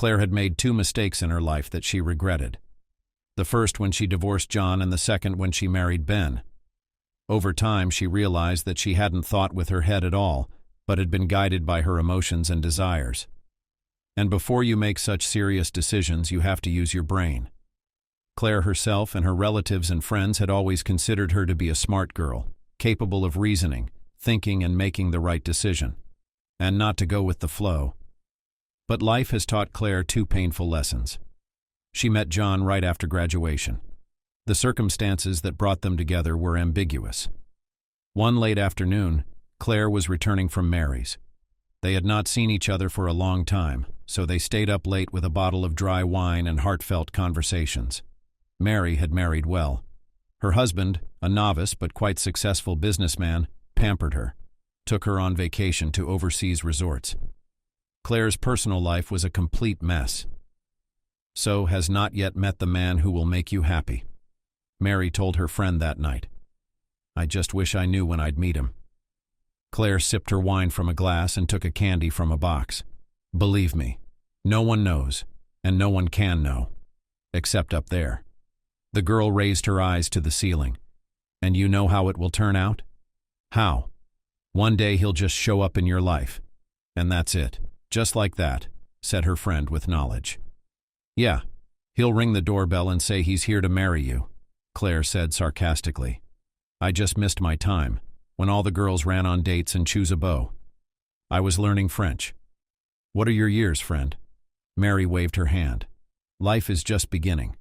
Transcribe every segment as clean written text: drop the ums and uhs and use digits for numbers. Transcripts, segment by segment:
Claire had made two mistakes in her life that she regretted. The first when she divorced John, and the second when she married Ben. Over time, she realized that she hadn't thought with her head at all, but had been guided by her emotions and desires. And before you make such serious decisions, you have to use your brain. Claire herself and her relatives and friends had always considered her to be a smart girl, capable of reasoning, thinking, and making the right decision, and not to go with the flow. But life has taught Claire two painful lessons. She met John right after graduation. The circumstances that brought them together were ambiguous. One late afternoon, Claire was returning from Mary's. They had not seen each other for a long time, so they stayed up late with a bottle of dry wine and heartfelt conversations. Mary had married well. Her husband, a novice but quite successful businessman, pampered her, took her on vacation to overseas resorts. Claire's personal life was a complete mess. So has not yet met the man who will make you happy. Mary told her friend that night. I just wish I knew when I'd meet him. Claire sipped her wine from a glass and took a candy from a box. Believe me, no one knows, and no one can know, except up there. The girl raised her eyes to the ceiling. And you know how it will turn out? How? One day he'll just show up in your life. And that's it. Just like that, said her friend with knowledge. Yeah, he'll ring the doorbell and say he's here to marry you, Claire said sarcastically. I just missed my time, when all the girls ran on dates and choose a beau. I was learning French. What are your years, friend? Mary waved her hand. Life is just beginning.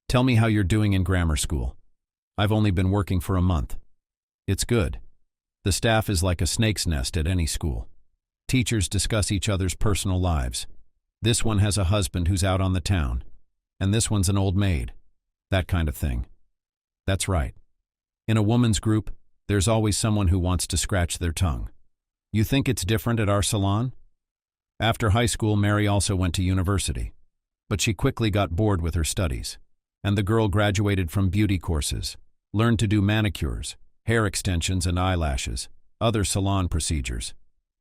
Tell me how you're doing in grammar school. I've only been working for a month. It's good. The staff is like a snake's nest at any school. Teachers discuss each other's personal lives. This one has a husband who's out on the town, and this one's an old maid. That kind of thing. That's right. In a woman's group, there's always someone who wants to scratch their tongue. You think it's different at our salon? After high school, Mary also went to university, but she quickly got bored with her studies, and the girl graduated from beauty courses, learned to do manicures, hair extensions and eyelashes, other salon procedures.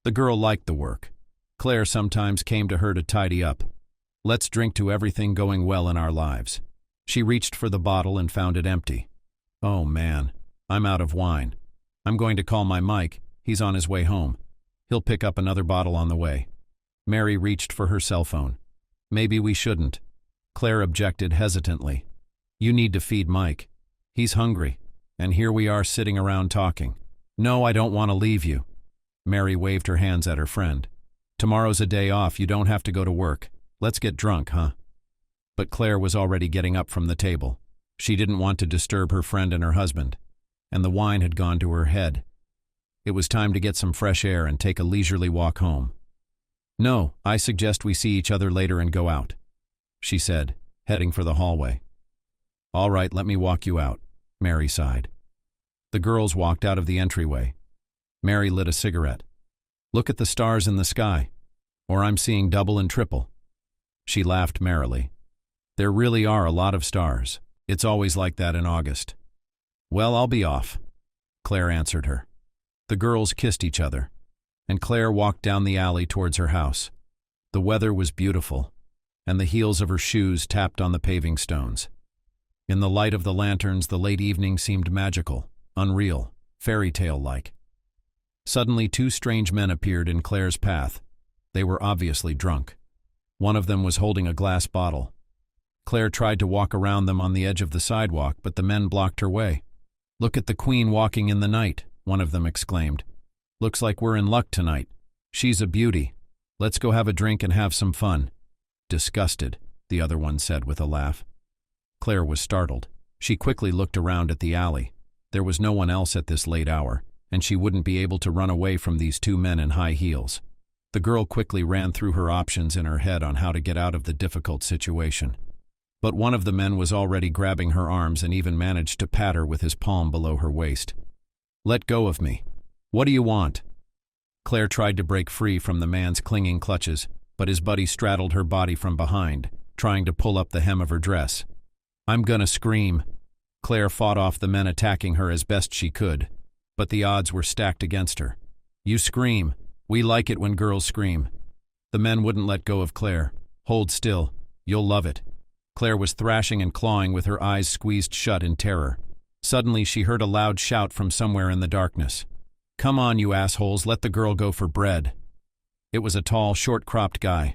The girl liked the work. Claire sometimes came to her to tidy up. Let's drink to everything going well in our lives. She reached for the bottle and found it empty. Oh man, I'm out of wine. I'm going to call my Mike. He's on his way home. He'll pick up another bottle on the way. Mary reached for her cell phone. Maybe we shouldn't. Claire objected hesitantly. You need to feed Mike. He's hungry. And here we are sitting around talking. No, I don't want to leave you. Mary waved her hands at her friend. Tomorrow's a day off, you don't have to go to work. Let's get drunk, huh? But Claire was already getting up from the table. She didn't want to disturb her friend and her husband, and the wine had gone to her head. It was time to get some fresh air and take a leisurely walk home. No, I suggest we see each other later and go out, she said, heading for the hallway. All right, let me walk you out, Mary sighed. The girls walked out of the entryway. Mary lit a cigarette. Look at the stars in the sky, or I'm seeing double and triple. She laughed merrily. There really are a lot of stars. It's always like that in August. Well, I'll be off, Claire answered her. The girls kissed each other, and Claire walked down the alley towards her house. The weather was beautiful, and the heels of her shoes tapped on the paving stones. In the light of the lanterns, the late evening seemed magical, unreal, fairy tale-like. Suddenly, two strange men appeared in Claire's path. They were obviously drunk. One of them was holding a glass bottle. Claire tried to walk around them on the edge of the sidewalk, but the men blocked her way. Look at the queen walking in the night, one of them exclaimed. Looks like we're in luck tonight. She's a beauty. Let's go have a drink and have some fun. Disgusted, the other one said with a laugh. Claire was startled. She quickly looked around at the alley. There was no one else at this late hour, and she wouldn't be able to run away from these two men in high heels. The girl quickly ran through her options in her head on how to get out of the difficult situation. But one of the men was already grabbing her arms and even managed to pat her with his palm below her waist. Let go of me. What do you want? Claire tried to break free from the man's clinging clutches, but his buddy straddled her body from behind, trying to pull up the hem of her dress. I'm gonna scream. Claire fought off the men attacking her as best she could, but the odds were stacked against her. You scream. We like it when girls scream. The men wouldn't let go of Claire. Hold still. You'll love it. Claire was thrashing and clawing with her eyes squeezed shut in terror. Suddenly she heard a loud shout from somewhere in the darkness. Come on, you assholes, let the girl go for bread. It was a tall, short-cropped guy.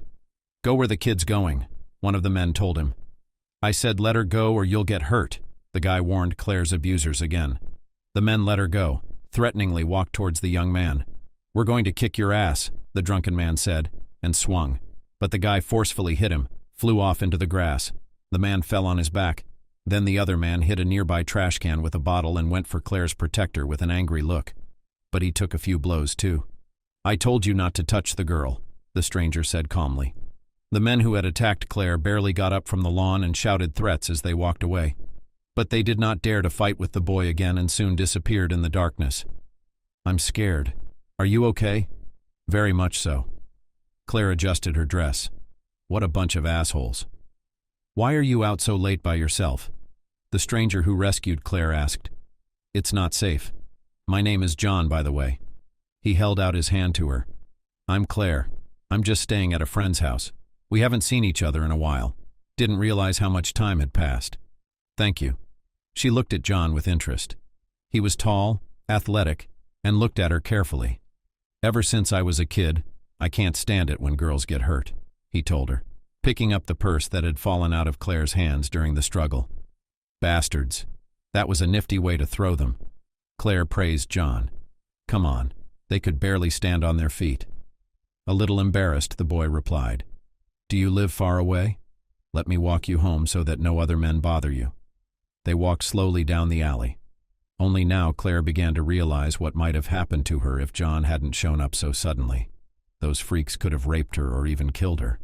Go where the kid's going, one of the men told him. I said let her go or you'll get hurt, the guy warned Claire's abusers again. The men let her go, threateningly walked towards the young man. We're going to kick your ass, the drunken man said, and swung. But the guy forcefully hit him, flew off into the grass. The man fell on his back. Then the other man hit a nearby trash can with a bottle and went for Claire's protector with an angry look. But he took a few blows too. I told you not to touch the girl, the stranger said calmly. The men who had attacked Claire barely got up from the lawn and shouted threats as they walked away. But they did not dare to fight with the boy again and soon disappeared in the darkness. I'm scared. Are you okay? Very much so. Claire adjusted her dress. What a bunch of assholes. Why are you out so late by yourself? The stranger who rescued Claire asked. It's not safe. My name is John, by the way. He held out his hand to her. I'm Claire. I'm just staying at a friend's house. We haven't seen each other in a while. Didn't realize how much time had passed. Thank you. She looked at John with interest. He was tall, athletic, and looked at her carefully. Ever since I was a kid, I can't stand it when girls get hurt, he told her, picking up the purse that had fallen out of Claire's hands during the struggle. Bastards. That was a nifty way to throw them. Claire praised John. Come on. They could barely stand on their feet. A little embarrassed, the boy replied. Do you live far away? Let me walk you home so that no other men bother you. They walked slowly down the alley. Only now Claire began to realize what might have happened to her if John hadn't shown up so suddenly. Those freaks could have raped her or even killed her.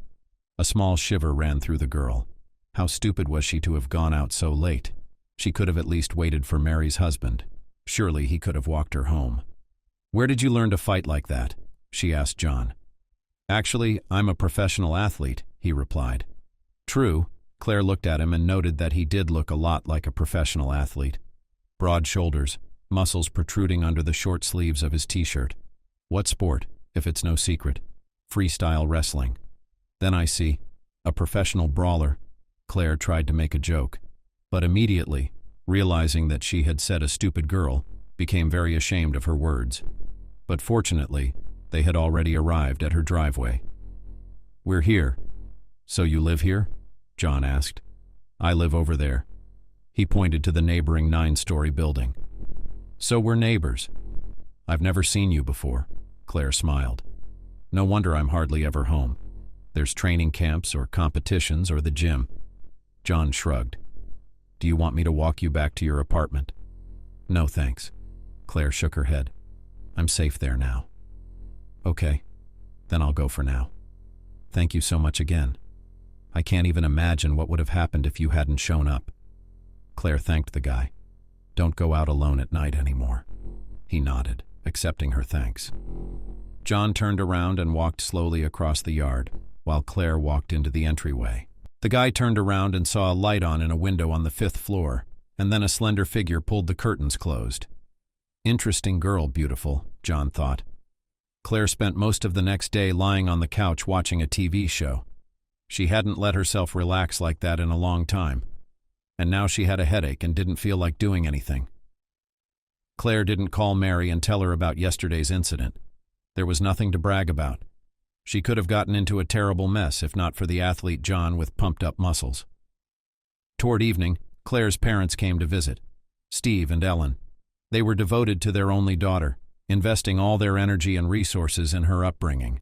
A small shiver ran through the girl. How stupid was she to have gone out so late? She could have at least waited for Mary's husband. Surely he could have walked her home. Where did you learn to fight like that? She asked John. Actually, I'm a professional athlete, he replied. True. Claire looked at him and noted that he did look a lot like a professional athlete. Broad shoulders, muscles protruding under the short sleeves of his t-shirt. What sport, if it's no secret? Freestyle wrestling. Then I see. A professional brawler. Claire tried to make a joke, but immediately, realizing that she had said a stupid girl, became very ashamed of her words. But fortunately, they had already arrived at her driveway. We're here. So you live here? John asked. I live over there. He pointed to the neighboring 9-story building. So we're neighbors. I've never seen you before, Claire smiled. No wonder I'm hardly ever home. There's training camps or competitions or the gym. John shrugged. Do you want me to walk you back to your apartment? No, thanks. Claire shook her head. I'm safe there now. Okay, then I'll go for now. Thank you so much again. I can't even imagine what would have happened if you hadn't shown up. Claire thanked the guy. Don't go out alone at night anymore. He nodded, accepting her thanks. John turned around and walked slowly across the yard, while Claire walked into the entryway. The guy turned around and saw a light on in a window on the 5th floor, and then a slender figure pulled the curtains closed. Interesting girl, beautiful, John thought. Claire spent most of the next day lying on the couch watching a TV show. She hadn't let herself relax like that in a long time, and now she had a headache and didn't feel like doing anything. Claire didn't call Mary and tell her about yesterday's incident. There was nothing to brag about. She could have gotten into a terrible mess if not for the athlete John with pumped-up muscles. Toward evening, Claire's parents came to visit, Steve and Ellen. They were devoted to their only daughter, investing all their energy and resources in her upbringing.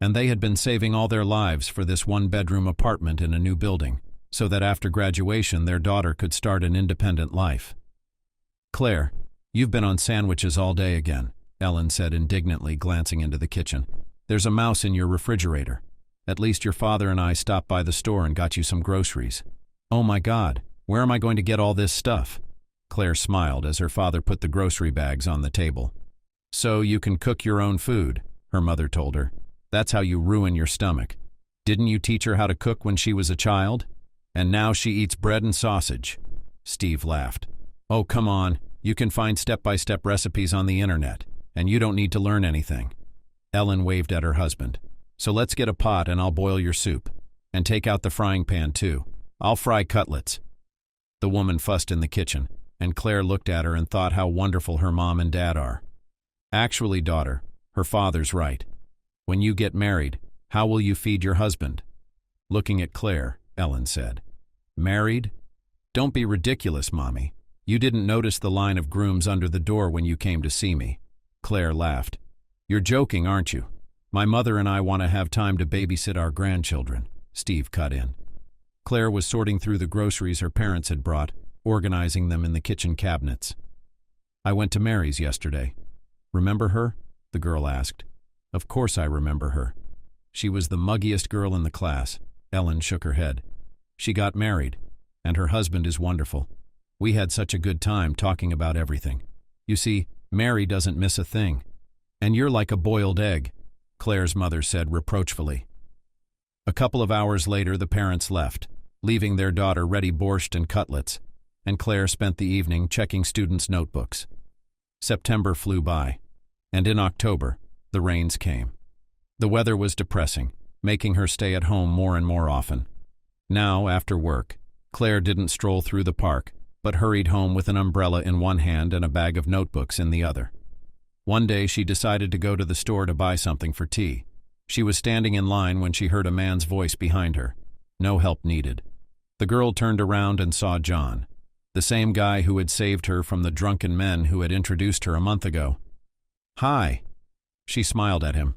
And they had been saving all their lives for this one-bedroom apartment in a new building, so that after graduation their daughter could start an independent life. Claire, you've been on sandwiches all day again, Ellen said indignantly, glancing into the kitchen. There's a mouse in your refrigerator. At least your father and I stopped by the store and got you some groceries. Oh my God, where am I going to get all this stuff? Claire smiled as her father put the grocery bags on the table. So you can cook your own food, her mother told her. That's how you ruin your stomach. Didn't you teach her how to cook when she was a child? And now she eats bread and sausage. Steve laughed. Oh, come on. You can find step-by-step recipes on the internet, and you don't need to learn anything. Ellen waved at her husband. So let's get a pot and I'll boil your soup. And take out the frying pan too. I'll fry cutlets." The woman fussed in the kitchen, and Claire looked at her and thought how wonderful her mom and dad are. "Actually, daughter, her father's right. When you get married, how will you feed your husband?" Looking at Claire, Ellen said, "Married? Don't be ridiculous, Mommy. You didn't notice the line of grooms under the door when you came to see me." Claire laughed. "You're joking, aren't you? My mother and I want to have time to babysit our grandchildren," Steve cut in. Claire was sorting through the groceries her parents had brought, organizing them in the kitchen cabinets. "I went to Mary's yesterday. Remember her?" the girl asked. "Of course I remember her. She was the muggiest girl in the class." Ellen shook her head. "She got married, and her husband is wonderful. We had such a good time talking about everything. You see, Mary doesn't miss a thing. And you're like a boiled egg," Claire's mother said reproachfully. A couple of hours later, the parents left, leaving their daughter ready borscht and cutlets, and Claire spent the evening checking students' notebooks. September flew by, and in October, the rains came. The weather was depressing, making her stay at home more and more often. Now, after work, Claire didn't stroll through the park, but hurried home with an umbrella in one hand and a bag of notebooks in the other. One day she decided to go to the store to buy something for tea. She was standing in line when she heard a man's voice behind her. No help needed. The girl turned around and saw John, the same guy who had saved her from the drunken men who had introduced her a month ago. "Hi." She smiled at him.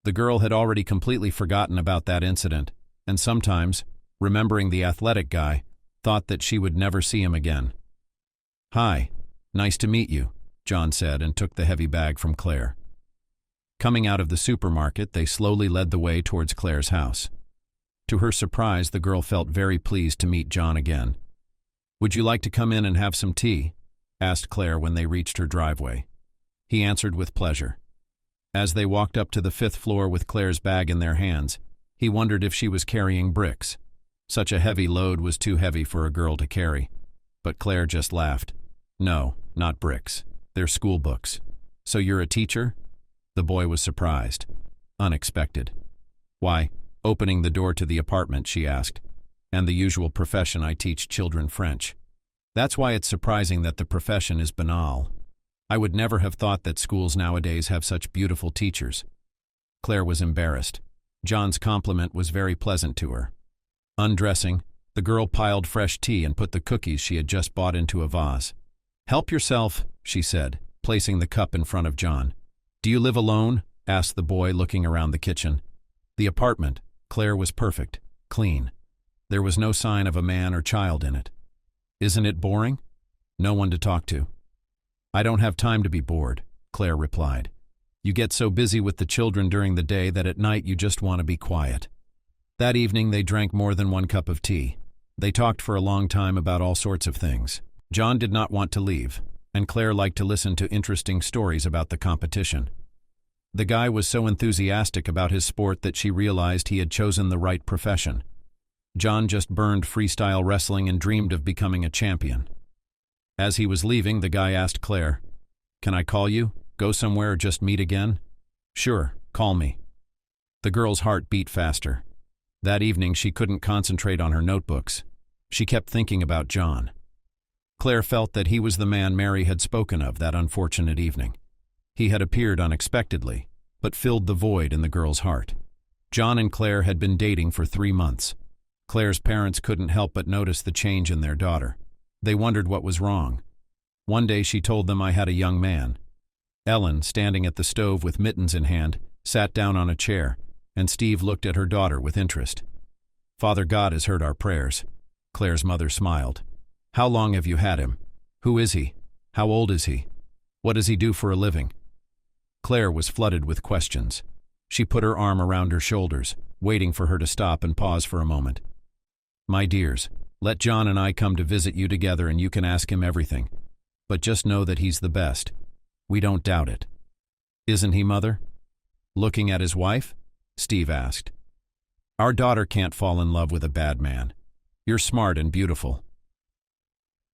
The girl had already completely forgotten about that incident, and sometimes, remembering the athletic guy, thought that she would never see him again. "Hi, nice to meet you," John said and took the heavy bag from Claire. Coming out of the supermarket, they slowly led the way towards Claire's house. To her surprise, the girl felt very pleased to meet John again. "Would you like to come in and have some tea?" asked Claire when they reached her driveway. He answered with pleasure. As they walked up to the 5th floor with Claire's bag in their hands, he wondered if she was carrying bricks. Such a heavy load was too heavy for a girl to carry. But Claire just laughed. "No, not bricks. They're school books." "So you're a teacher?" The boy was surprised. Unexpected. "Why, opening the door to the apartment," she asked. "And the usual profession, I teach children French. That's why it's surprising that the profession is banal. I would never have thought that schools nowadays have such beautiful teachers." Claire was embarrassed. John's compliment was very pleasant to her. Undressing, the girl piled fresh tea and put the cookies she had just bought into a vase. "Help yourself," she said, placing the cup in front of John. "Do you live alone?" asked the boy, looking around the kitchen. The apartment, Claire, was perfect, clean. There was no sign of a man or child in it. "Isn't it boring?" "No one to talk to." "I don't have time to be bored," Claire replied. "You get so busy with the children during the day that at night you just want to be quiet." That evening they drank more than one cup of tea. They talked for a long time about all sorts of things. John did not want to leave, and Claire liked to listen to interesting stories about the competition. The guy was so enthusiastic about his sport that she realized he had chosen the right profession. John just burned freestyle wrestling and dreamed of becoming a champion. As he was leaving, the guy asked Claire, "Can I call you? Go somewhere or just meet again?" "Sure, call me." The girl's heart beat faster. That evening she couldn't concentrate on her notebooks. She kept thinking about John. Claire felt that he was the man Mary had spoken of that unfortunate evening. He had appeared unexpectedly, but filled the void in the girl's heart. John and Claire had been dating for 3 months. Claire's parents couldn't help but notice the change in their daughter. They wondered what was wrong. One day she told them, "I had a young man." Ellen, standing at the stove with mittens in hand, sat down on a chair, and Steve looked at her daughter with interest. "Father God has heard our prayers." Claire's mother smiled. "How long have you had him? Who is he? How old is he? What does he do for a living?" Claire was flooded with questions. She put her arm around her shoulders, waiting for her to stop and pause for a moment. "My dears, let John and I come to visit you together and you can ask him everything. But just know that he's the best. We don't doubt it." "Isn't he, Mother?" "Looking at his wife?" Steve asked. "Our daughter can't fall in love with a bad man. You're smart and beautiful."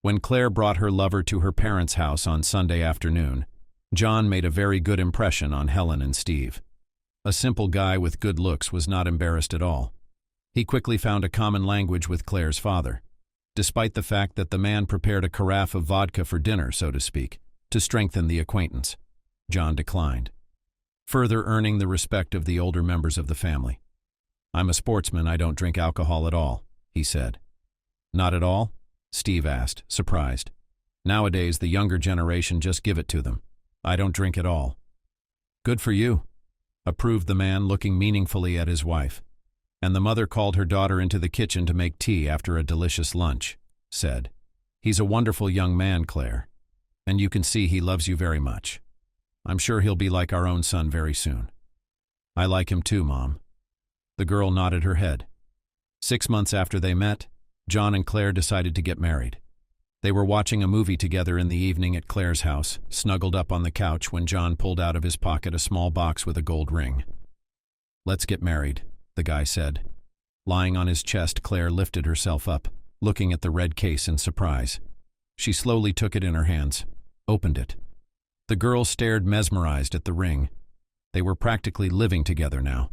When Claire brought her lover to her parents' house on Sunday afternoon, John made a very good impression on Helen and Steve. A simple guy with good looks was not embarrassed at all. He quickly found a common language with Claire's father, despite the fact that the man prepared a carafe of vodka for dinner, so to speak, to strengthen the acquaintance. John declined, further earning the respect of the older members of the family. "I'm a sportsman, I don't drink alcohol at all," he said. "Not at all?" Steve asked, surprised. "Nowadays, the younger generation just give it to them. I don't drink at all." "Good for you," approved the man, looking meaningfully at his wife. "And the mother called her daughter into the kitchen to make tea after a delicious lunch," said. "He's a wonderful young man, Claire, and you can see he loves you very much. I'm sure he'll be like our own son very soon." "I like him too, Mom." The girl nodded her head. 6 months after they met, John and Claire decided to get married. They were watching a movie together in the evening at Claire's house, snuggled up on the couch when John pulled out of his pocket a small box with a gold ring. "Let's get married," the guy said. Lying on his chest, Claire lifted herself up, looking at the red case in surprise. She slowly took it in her hands, opened it. The girl stared mesmerized at the ring. They were practically living together now.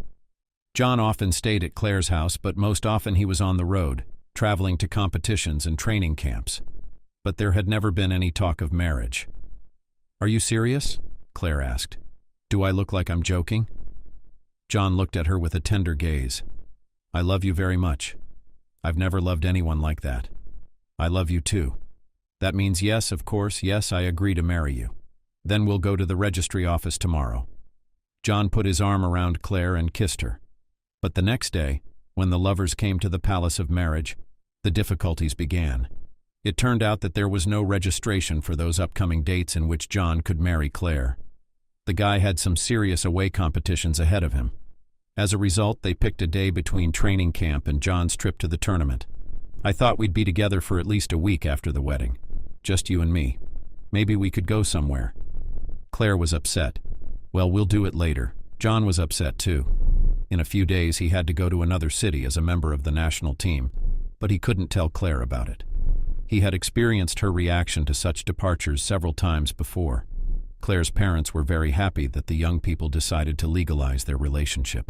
John often stayed at Claire's house, but most often he was on the road, traveling to competitions and training camps. But there had never been any talk of marriage. "Are you serious?" Claire asked. "Do I look like I'm joking?" John looked at her with a tender gaze. "I love you very much. I've never loved anyone like that. I love you too. That means yes, of course, yes, I agree to marry you. Then we'll go to the registry office tomorrow." John put his arm around Claire and kissed her. But the next day, when the lovers came to the palace of marriage, the difficulties began. It turned out that there was no registration for those upcoming dates in which John could marry Claire. The guy had some serious away competitions ahead of him. As a result, they picked a day between training camp and John's trip to the tournament. "I thought we'd be together for at least a week after the wedding. Just you and me. Maybe we could go somewhere." Claire was upset. "Well, we'll do it later." John was upset too. In a few days, he had to go to another city as a member of the national team, but he couldn't tell Claire about it. He had experienced her reaction to such departures several times before. Claire's parents were very happy that the young people decided to legalize their relationship.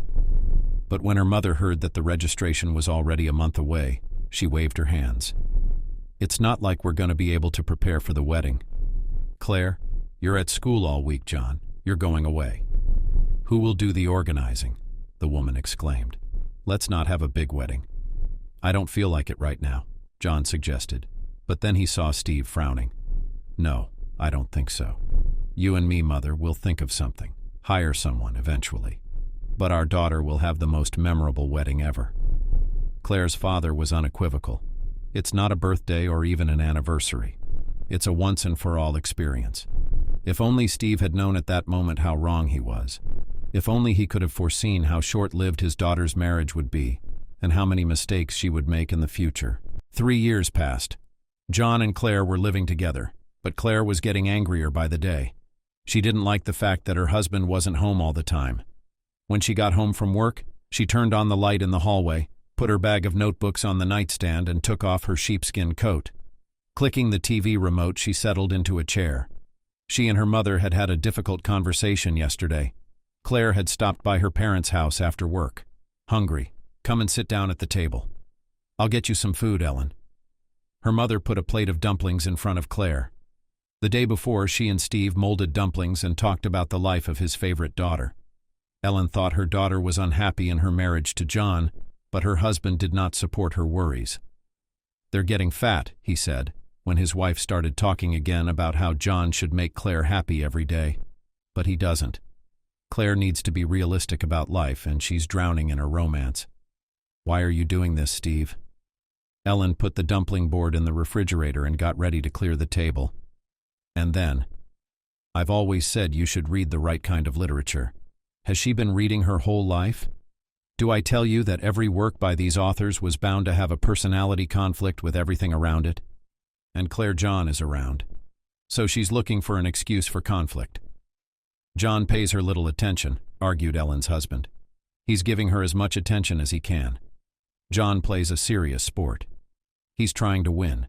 But when her mother heard that the registration was already a month away, she waved her hands. "It's not like we're going to be able to prepare for the wedding." "Claire, you're at school all week, John. You're going away." "Who will do the organizing?" the woman exclaimed. "Let's not have a big wedding." "I don't feel like it right now," John suggested. But then he saw Steve frowning. "No, I don't think so. You and me, Mother, will think of something. Hire someone eventually. But our daughter will have the most memorable wedding ever." Claire's father was unequivocal. "It's not a birthday or even an anniversary. It's a once-and-for-all experience." If only Steve had known at that moment how wrong he was. If only he could have foreseen how short-lived his daughter's marriage would be, and how many mistakes she would make in the future. 3 years passed. John and Claire were living together, but Claire was getting angrier by the day. She didn't like the fact that her husband wasn't home all the time. When she got home from work, she turned on the light in the hallway, put her bag of notebooks on the nightstand, and took off her sheepskin coat. Clicking the TV remote, she settled into a chair. She and her mother had had a difficult conversation yesterday. Claire had stopped by her parents' house after work. "Hungry. Come and sit down at the table." "I'll get you some food, Ellen." Her mother put a plate of dumplings in front of Claire. The day before, she and Steve molded dumplings and talked about the life of his favorite daughter. Ellen thought her daughter was unhappy in her marriage to John, but her husband did not support her worries. "They're getting fat," he said, when his wife started talking again about how John should make Claire happy every day. But he doesn't. Claire needs to be realistic about life, and she's drowning in her romance. "Why are you doing this, Steve?" Ellen put the dumpling board in the refrigerator and got ready to clear the table. And then, "I've always said you should read the right kind of literature. Has she been reading her whole life? Do I tell you that every work by these authors was bound to have a personality conflict with everything around it? And Claire John is around. So she's looking for an excuse for conflict." "John pays her little attention," argued Ellen's husband. "He's giving her as much attention as he can. John plays a serious sport. He's trying to win.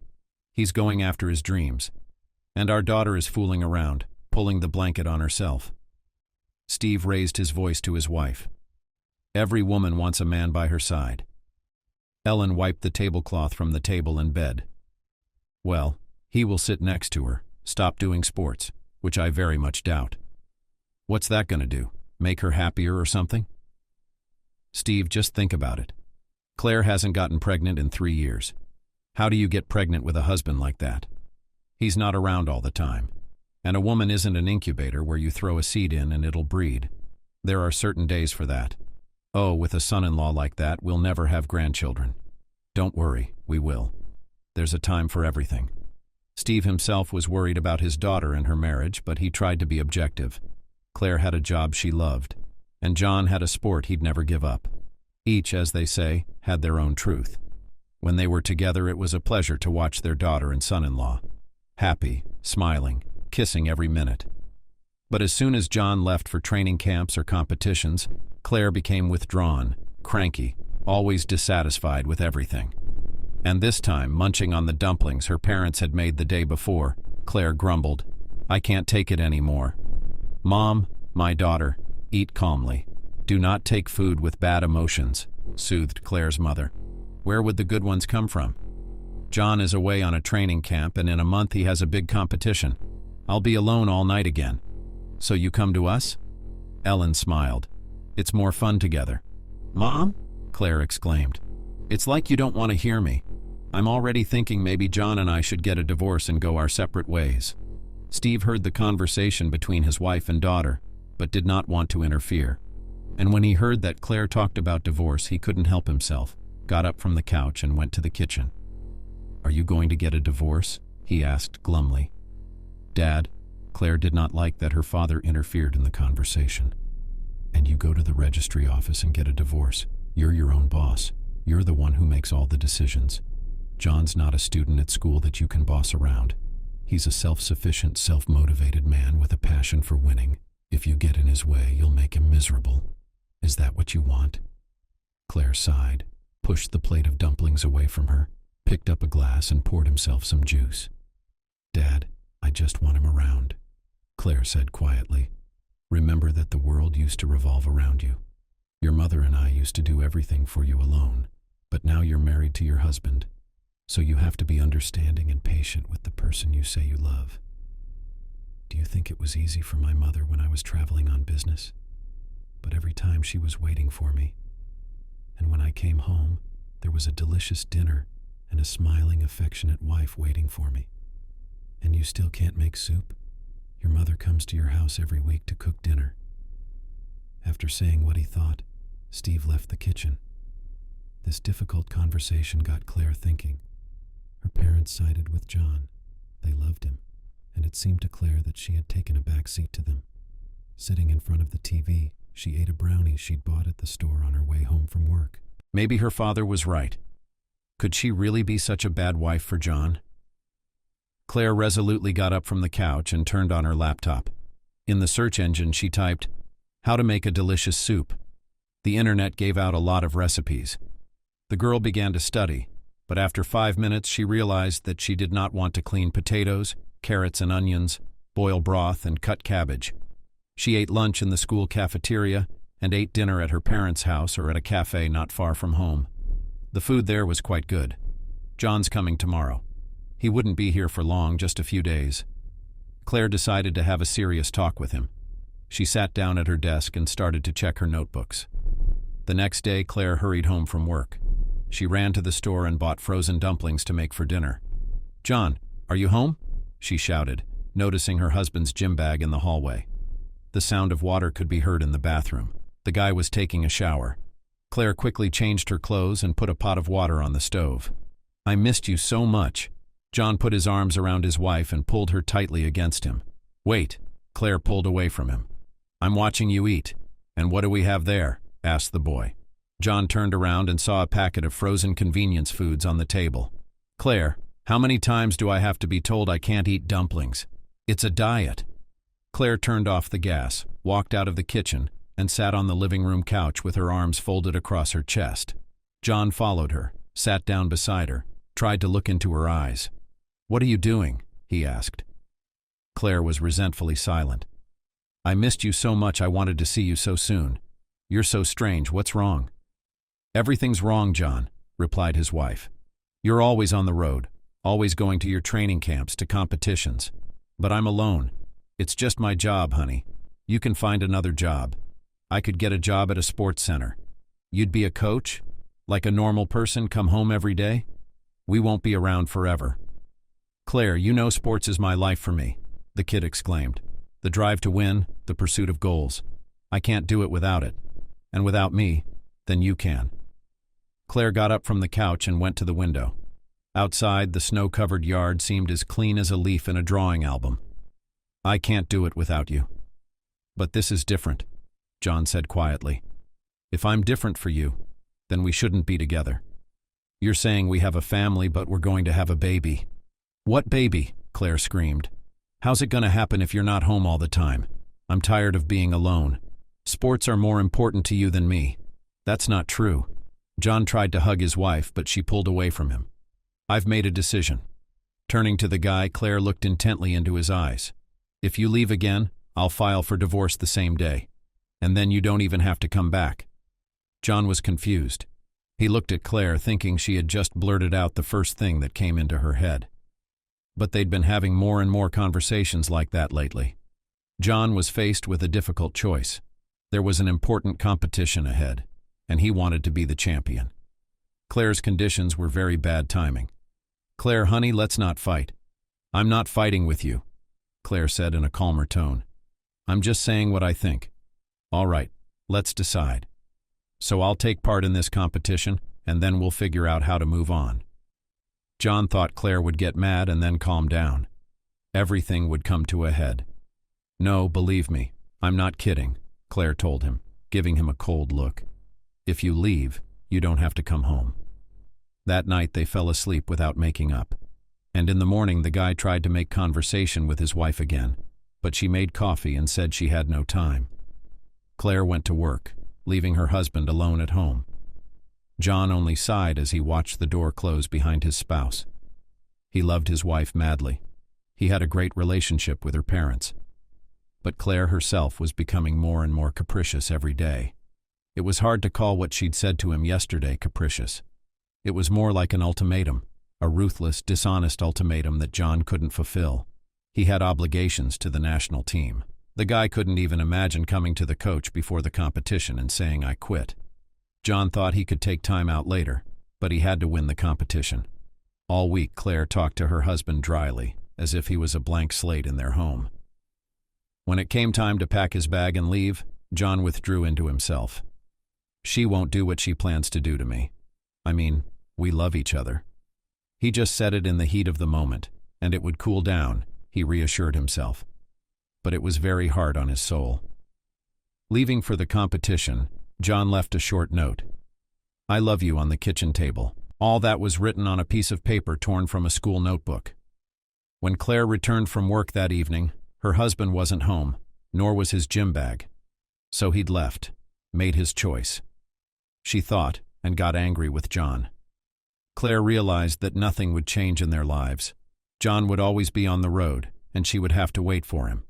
He's going after his dreams. And our daughter is fooling around, pulling the blanket on herself." Steve raised his voice to his wife. "Every woman wants a man by her side. Ellen wiped the tablecloth from the table in bed. Well, he will sit next to her, stop doing sports, which I very much doubt. What's that going to do? Make her happier or something? Steve, just think about it. Claire hasn't gotten pregnant in 3 years. How do you get pregnant with a husband like that? He's not around all the time. And a woman isn't an incubator where you throw a seed in and it'll breed. There are certain days for that. Oh, with a son-in-law like that, we'll never have grandchildren. Don't worry, we will. There's a time for everything. Steve himself was worried about his daughter and her marriage, but he tried to be objective. Claire had a job she loved, and John had a sport he'd never give up. Each, as they say, had their own truth. When they were together, it was a pleasure to watch their daughter and son-in-law. Happy, smiling, kissing every minute. But as soon as John left for training camps or competitions, Claire became withdrawn, cranky, always dissatisfied with everything. And this time, munching on the dumplings her parents had made the day before, Claire grumbled, "I can't take it anymore." "Mom, my daughter, eat calmly. Do not take food with bad emotions," soothed Claire's mother. "Where would the good ones come from? John is away on a training camp, and in a month he has a big competition. I'll be alone all night again. So you come to us?" Ellen smiled. "It's more fun together." "Mom?" Claire exclaimed. "It's like you don't want to hear me. I'm already thinking maybe John and I should get a divorce and go our separate ways." Steve heard the conversation between his wife and daughter, but did not want to interfere. And when he heard that Claire talked about divorce, he couldn't help himself, got up from the couch and went to the kitchen. "Are you going to get a divorce?" he asked glumly. "Dad," Claire did not like that her father interfered in the conversation. "And you go to the registry office and get a divorce. You're your own boss. You're the one who makes all the decisions. John's not a student at school that you can boss around. He's a self-sufficient, self-motivated man with a passion for winning. If you get in his way, you'll make him miserable. Is that what you want?" Claire sighed, pushed the plate of dumplings away from her, picked up a glass and poured himself some juice. "Dad, I just want him around," Claire said quietly. "Remember that the world used to revolve around you. Your mother and I used to do everything for you alone, but now you're married to your husband. So you have to be understanding and patient with the person you say you love. Do you think it was easy for my mother when I was traveling on business? But every time she was waiting for me. And when I came home, there was a delicious dinner and a smiling, affectionate wife waiting for me. And you still can't make soup? Your mother comes to your house every week to cook dinner." After saying what he thought, Steve left the kitchen. This difficult conversation got Claire thinking. Her parents sided with John. They loved him, and it seemed to Claire that she had taken a back seat to them. Sitting in front of the TV, she ate a brownie she'd bought at the store on her way home from work. Maybe her father was right. Could she really be such a bad wife for John? Claire resolutely got up from the couch and turned on her laptop. In the search engine, she typed, "How to make a delicious soup." The internet gave out a lot of recipes. The girl began to study, but after 5 minutes she realized that she did not want to clean potatoes, carrots and onions, boil broth, and cut cabbage. She ate lunch in the school cafeteria and ate dinner at her parents' house or at a cafe not far from home. The food there was quite good. John's coming tomorrow. He wouldn't be here for long, just a few days. Claire decided to have a serious talk with him. She sat down at her desk and started to check her notebooks. The next day, Claire hurried home from work. She ran to the store and bought frozen dumplings to make for dinner. "John, are you home?" she shouted, noticing her husband's gym bag in the hallway. The sound of water could be heard in the bathroom. The guy was taking a shower. Claire quickly changed her clothes and put a pot of water on the stove. "I missed you so much." John put his arms around his wife and pulled her tightly against him. "Wait," Claire pulled away from him. "I'm watching you eat." "And what do we have there?" asked the boy. John turned around and saw a packet of frozen convenience foods on the table. "Claire, how many times do I have to be told I can't eat dumplings? It's a diet." Claire turned off the gas, walked out of the kitchen, and sat on the living room couch with her arms folded across her chest. John followed her, sat down beside her, tried to look into her eyes. "What are you doing?" he asked. Claire was resentfully silent. "I missed you so much I wanted to see you so soon. You're so strange. What's wrong?" "Everything's wrong, John. replied his wife. You're always on the road, always going to your training camps, to competitions. But I'm alone. It's just my job, honey. You can find another job. I could get a job at a sports center. You'd be a coach? Like a normal person, come home every day? We won't be around forever. Claire, you know sports is my life for me, the kid exclaimed. The drive to win, the pursuit of goals. I can't do it without it. And without me, then you can. Claire got up from the couch and went to the window. Outside, the snow-covered yard seemed as clean as a leaf in a drawing album. I can't do it without you. But this is different, John said quietly. If I'm different for you, then we shouldn't be together. You're saying we have a family, but we're going to have a baby. What baby? Claire screamed. How's it going to happen if you're not home all the time? I'm tired of being alone. Sports are more important to you than me. That's not true. John tried to hug his wife, but she pulled away from him. I've made a decision. Turning to the guy, Claire looked intently into his eyes. If you leave again, I'll file for divorce the same day. And then you don't even have to come back. John was confused. He looked at Claire, thinking she had just blurted out the first thing that came into her head. But they'd been having more and more conversations like that lately. John was faced with a difficult choice. There was an important competition ahead, and he wanted to be the champion. Claire's conditions were very bad timing. Claire, honey, let's not fight. I'm not fighting with you, Claire said in a calmer tone. I'm just saying what I think. All right, let's decide. So I'll take part in this competition, and then we'll figure out how to move on. John thought Claire would get mad and then calm down. Everything would come to a head. No, believe me, I'm not kidding, Claire told him, giving him a cold look. If you leave, you don't have to come home. That night they fell asleep without making up. And in the morning the guy tried to make conversation with his wife again, but she made coffee and said she had no time. Claire went to work, leaving her husband alone at home. John only sighed as he watched the door close behind his spouse. He loved his wife madly. He had a great relationship with her parents. But Claire herself was becoming more and more capricious every day. It was hard to call what she'd said to him yesterday capricious. It was more like an ultimatum, a ruthless, dishonest ultimatum that John couldn't fulfill. He had obligations to the national team. The guy couldn't even imagine coming to the coach before the competition and saying, I quit. John thought he could take time out later, but he had to win the competition. All week, Claire talked to her husband dryly, as if he was a blank slate in their home. When it came time to pack his bag and leave, John withdrew into himself. She won't do what she plans to do to me. I mean, we love each other. He just said it in the heat of the moment, and it would cool down, he reassured himself. But it was very hard on his soul. Leaving for the competition, John left a short note. I love you on the kitchen table. All that was written on a piece of paper torn from a school notebook. When Claire returned from work that evening, her husband wasn't home, nor was his gym bag. So he'd left, made his choice. She thought, and got angry with John. Claire realized that nothing would change in their lives. John would always be on the road, and she would have to wait for him.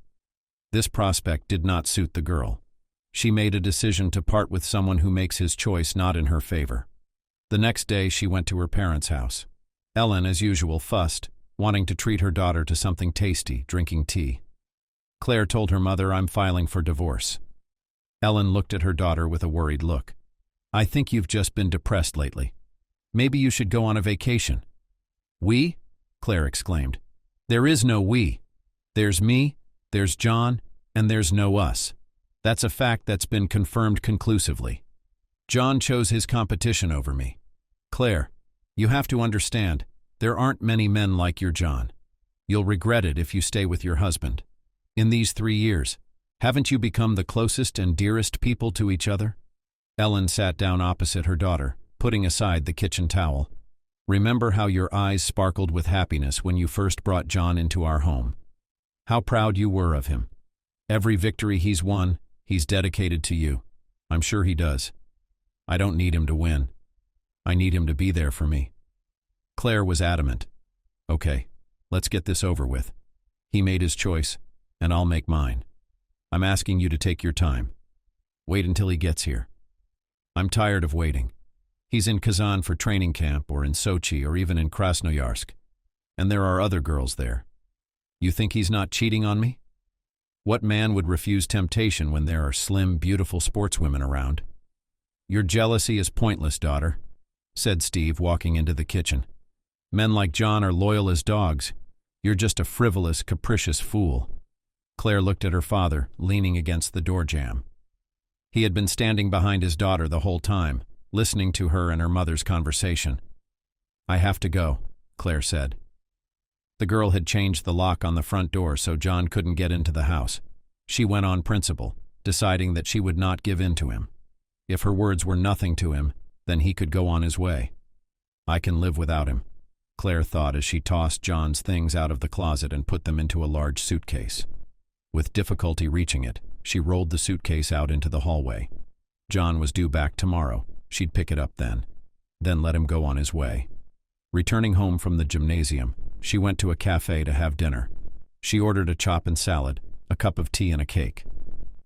This prospect did not suit the girl. She made a decision to part with someone who makes his choice not in her favor. The next day she went to her parents' house. Ellen, as usual, fussed, wanting to treat her daughter to something tasty, drinking tea. Claire told her mother, I'm filing for divorce. Ellen looked at her daughter with a worried look. I think you've just been depressed lately. Maybe you should go on a vacation. We? Claire exclaimed. There is no we. There's me, there's John, and there's no us. That's a fact that's been confirmed conclusively. John chose his competition over me. Claire, you have to understand, there aren't many men like your John. You'll regret it if you stay with your husband. In these 3 years, haven't you become the closest and dearest people to each other? Ellen sat down opposite her daughter, putting aside the kitchen towel. Remember how your eyes sparkled with happiness when you first brought John into our home. How proud you were of him. Every victory he's won, he's dedicated to you. I'm sure he does. I don't need him to win. I need him to be there for me. Claire was adamant. Okay, let's get this over with. He made his choice, and I'll make mine. I'm asking you to take your time. Wait until he gets here. I'm tired of waiting. He's in Kazan for training camp, or in Sochi, or even in Krasnoyarsk. And there are other girls there. You think he's not cheating on me? What man would refuse temptation when there are slim, beautiful sportswomen around? Your jealousy is pointless, daughter, said Steve, walking into the kitchen. Men like John are loyal as dogs. You're just a frivolous, capricious fool. Claire looked at her father, leaning against the door jamb. He had been standing behind his daughter the whole time, listening to her and her mother's conversation. I have to go, Claire said. The girl had changed the lock on the front door so John couldn't get into the house. She went on principle, deciding that she would not give in to him. If her words were nothing to him, then he could go on his way. I can live without him, Claire thought as she tossed John's things out of the closet and put them into a large suitcase. With difficulty reaching it, she rolled the suitcase out into the hallway. John was due back tomorrow. She'd pick it up then let him go on his way. Returning home from the gymnasium, she went to a cafe to have dinner. She ordered a chop and salad, a cup of tea and a cake.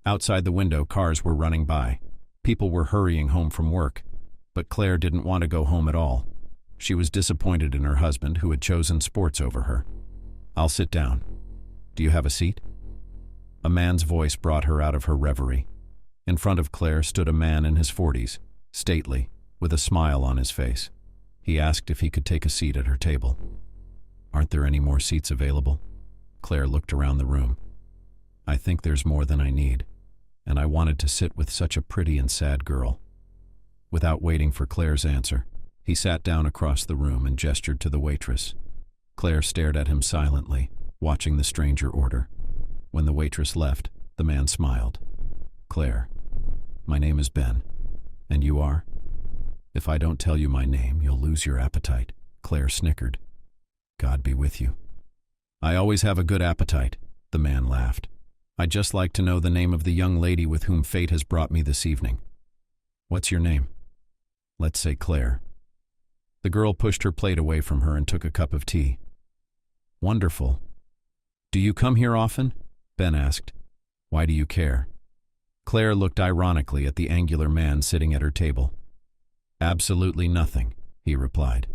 Outside the window, cars were running by. People were hurrying home from work, but Claire didn't want to go home at all. She was disappointed in her husband, who had chosen sports over her. I'll sit down. Do you have a seat? A man's voice brought her out of her reverie. In front of Claire stood a man in his 40s, stately, with a smile on his face. He asked if he could take a seat at her table. Aren't there any more seats available? Claire looked around the room. I think there's more than I need, and I wanted to sit with such a pretty and sad girl. Without waiting for Claire's answer, he sat down across the room and gestured to the waitress. Claire stared at him silently, watching the stranger order. When the waitress left, the man smiled. Claire, my name is Ben. And you are? If I don't tell you my name, you'll lose your appetite, Claire snickered. God be with you. I always have a good appetite, the man laughed. I'd just like to know the name of the young lady with whom fate has brought me this evening. What's your name? Let's say Claire. The girl pushed her plate away from her and took a cup of tea. Wonderful. Do you come here often? Ben asked. Why do you care? Claire looked ironically at the angular man sitting at her table. Absolutely nothing, he replied.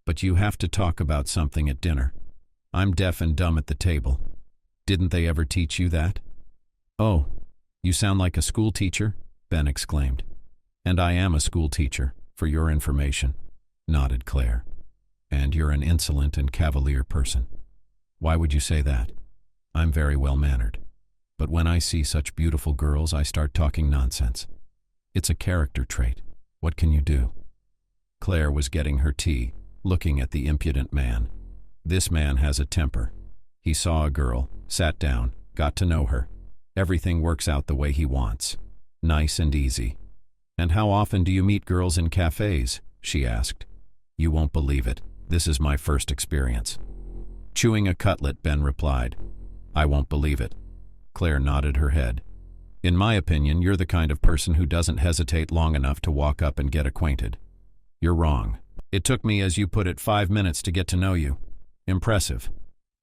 But you have to talk about something at dinner. I'm deaf and dumb at the table. Didn't they ever teach you that? Oh, you sound like a school teacher, Ben exclaimed. And I am a school teacher, for your information, nodded Claire. And you're an insolent and cavalier person. Why would you say that? I'm very well-mannered. But when I see such beautiful girls, I start talking nonsense. It's a character trait. What can you do? Claire was getting her tea, looking at the impudent man. This man has a temper. He saw a girl, sat down, got to know her. Everything works out the way he wants. Nice and easy. And how often do you meet girls in cafes? She asked. You won't believe it. This is my first experience. Chewing a cutlet, Ben replied. I won't believe it. Claire nodded her head. In my opinion, you're the kind of person who doesn't hesitate long enough to walk up and get acquainted. You're wrong. It took me, as you put it, 5 minutes to get to know you. Impressive.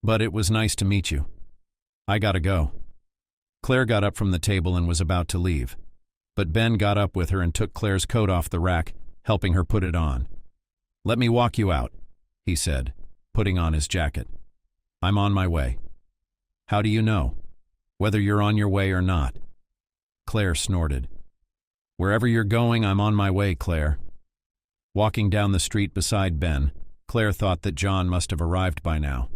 But it was nice to meet you. I gotta go. Claire got up from the table and was about to leave. But Ben got up with her and took Claire's coat off the rack, helping her put it on. Let me walk you out, he said, putting on his jacket. I'm on my way. How do you know? Whether you're on your way or not. Claire snorted. Wherever you're going, I'm on my way, Claire. Walking down the street beside Ben, Claire thought that John must have arrived by now.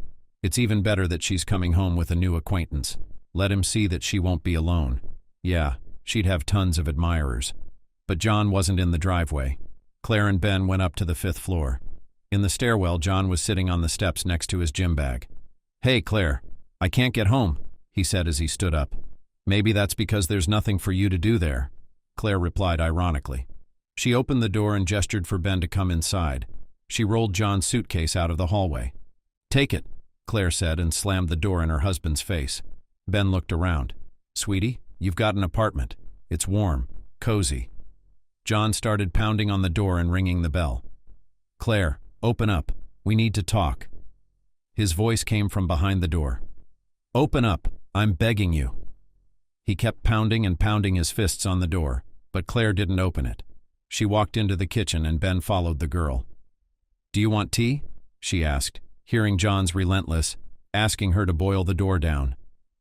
It's even better that she's coming home with a new acquaintance. Let him see that she won't be alone. Yeah, she'd have tons of admirers. But John wasn't in the driveway. Claire and Ben went up to the 5th floor. In the stairwell, John was sitting on the steps next to his gym bag. Hey, Claire, I can't get home, he said as he stood up. Maybe that's because there's nothing for you to do there, Claire replied ironically. She opened the door and gestured for Ben to come inside. She rolled John's suitcase out of the hallway. Take it, Claire said and slammed the door in her husband's face. Ben looked around. Sweetie, you've got an apartment. It's warm, cozy. John started pounding on the door and ringing the bell. Claire, open up. We need to talk. His voice came from behind the door. Open up. I'm begging you. He kept pounding and pounding his fists on the door, but Claire didn't open it. She walked into the kitchen and Ben followed the girl. "Do you want tea?" she asked, hearing John's relentless, asking her to boil the door down.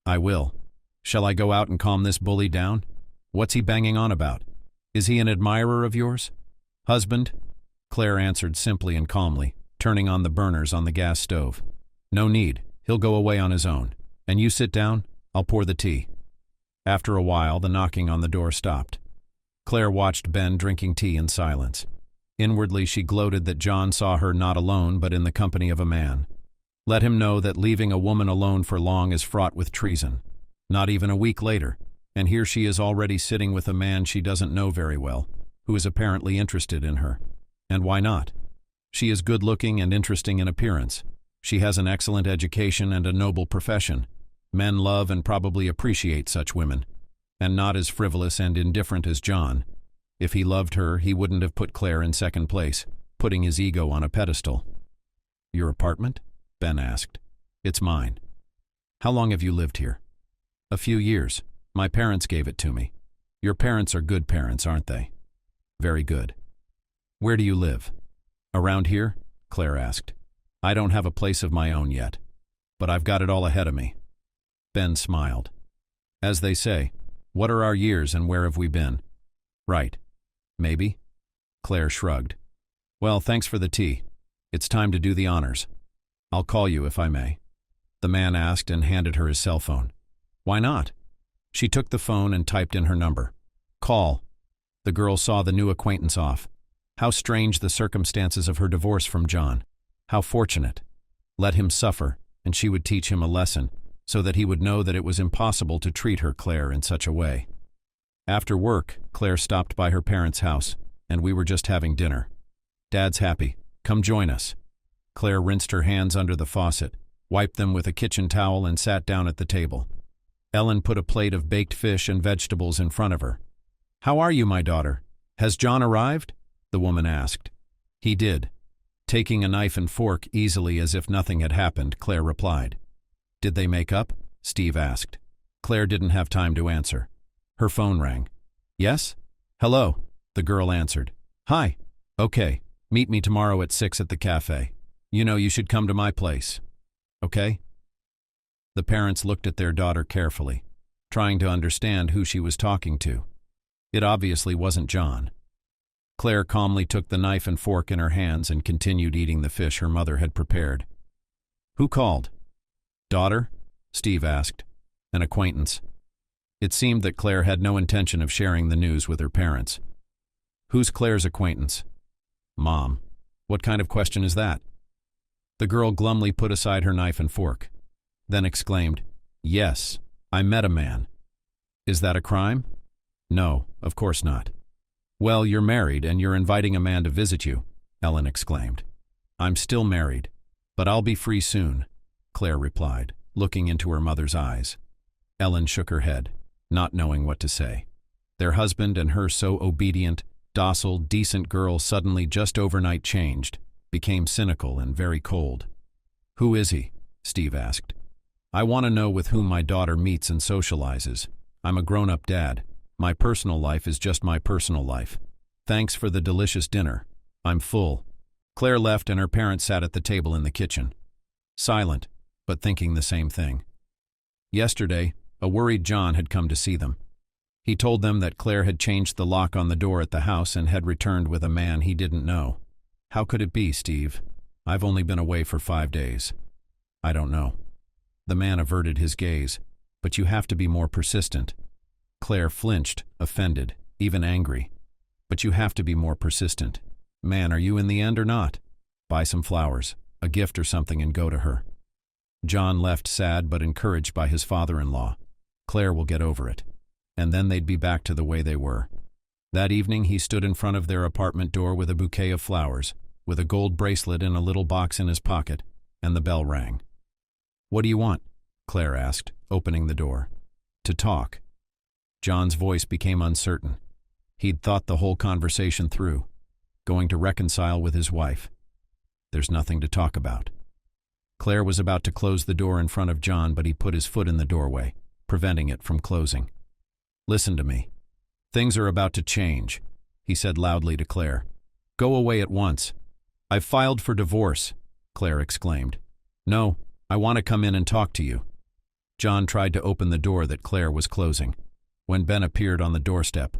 "I will. Shall I go out and calm this bully down? What's he banging on about? Is he an admirer of yours?" "Husband?" Claire answered simply and calmly, turning on the burners on the gas stove. "No need. He'll go away on his own. And you sit down. I'll pour the tea." After a while, the knocking on the door stopped. Claire watched Ben drinking tea in silence. Inwardly, she gloated that John saw her not alone but in the company of a man. Let him know that leaving a woman alone for long is fraught with treason. Not even a week later, and here she is already sitting with a man she doesn't know very well, who is apparently interested in her. And why not? She is good-looking and interesting in appearance. She has an excellent education and a noble profession. Men love and probably appreciate such women, and not as frivolous and indifferent as John. If he loved her, he wouldn't have put Claire in second place, putting his ego on a pedestal. "Your apartment?" Ben asked. "It's mine." "How long have you lived here?" "A few years. My parents gave it to me." "Your parents are good parents, aren't they?" "Very good." "Where do you live?" "Around here?" Claire asked. "I don't have a place of my own yet, but I've got it all ahead of me." Ben smiled. "As they say, what are our years and where have we been?" "Right. Maybe." Claire shrugged. "Well, thanks for the tea. It's time to do the honors. I'll call you if I may." The man asked and handed her his cell phone. "Why not?" She took the phone and typed in her number. "Call." The girl saw the new acquaintance off. How strange the circumstances of her divorce from John. How fortunate. Let him suffer, and she would teach him a lesson, so that he would know that it was impossible to treat her, Claire, in such a way. After work, Claire stopped by her parents' house, and we were just having dinner. "Dad's happy. Come join us." Claire rinsed her hands under the faucet, wiped them with a kitchen towel, and sat down at the table. Ellen put a plate of baked fish and vegetables in front of her. "How are you, my daughter? Has John arrived?" the woman asked. "He did." Taking a knife and fork easily as if nothing had happened, Claire replied. "Did they make up?" Steve asked. Claire didn't have time to answer. Her phone rang. "Yes? Hello," the girl answered. "Hi. Okay, meet me tomorrow at 6 at the cafe. You know you should come to my place. Okay?" The parents looked at their daughter carefully, trying to understand who she was talking to. It obviously wasn't John. Claire calmly took the knife and fork in her hands and continued eating the fish her mother had prepared. "Who called?" "Daughter?" Steve asked. "An acquaintance." It seemed that Claire had no intention of sharing the news with her parents. "Who's Claire's acquaintance?" "Mom." "What kind of question is that?" The girl glumly put aside her knife and fork, then exclaimed, "Yes, I met a man." "Is that a crime?" "No, of course not." "Well, you're married and you're inviting a man to visit you," Ellen exclaimed. "I'm still married, but I'll be free soon," Claire replied, looking into her mother's eyes. Ellen shook her head, not knowing what to say. Their husband and her so obedient, docile, decent girl suddenly just overnight changed, became cynical and very cold. "Who is he?" Steve asked. "I want to know with whom my daughter meets and socializes. I'm a grown-up dad. My personal life is just my personal life. Thanks for the delicious dinner. I'm full." Claire left and her parents sat at the table in the kitchen, silent, but thinking the same thing. Yesterday, a worried John had come to see them. He told them that Claire had changed the lock on the door at the house and had returned with a man he didn't know. "How could it be, Steve? I've only been away for 5 days." "I don't know." The man averted his gaze. "But you have to be more persistent." Claire flinched, offended, even angry. "But you have to be more persistent. Man, are you in the end or not? Buy some flowers, a gift or something, and go to her." John left sad but encouraged by his father-in-law. Claire will get over it. And then they'd be back to the way they were. That evening he stood in front of their apartment door with a bouquet of flowers, with a gold bracelet in a little box in his pocket, and the bell rang. "What do you want?" Claire asked, opening the door. "To talk." John's voice became uncertain. He'd thought the whole conversation through, going to reconcile with his wife. "There's nothing to talk about." Claire was about to close the door in front of John, but he put his foot in the doorway, preventing it from closing. "Listen to me. Things are about to change." he said loudly to Claire. "Go away at once." "I've filed for divorce," Claire exclaimed. "No, I want to come in and talk to you." John tried to open the door that Claire was closing, when Ben appeared on the doorstep.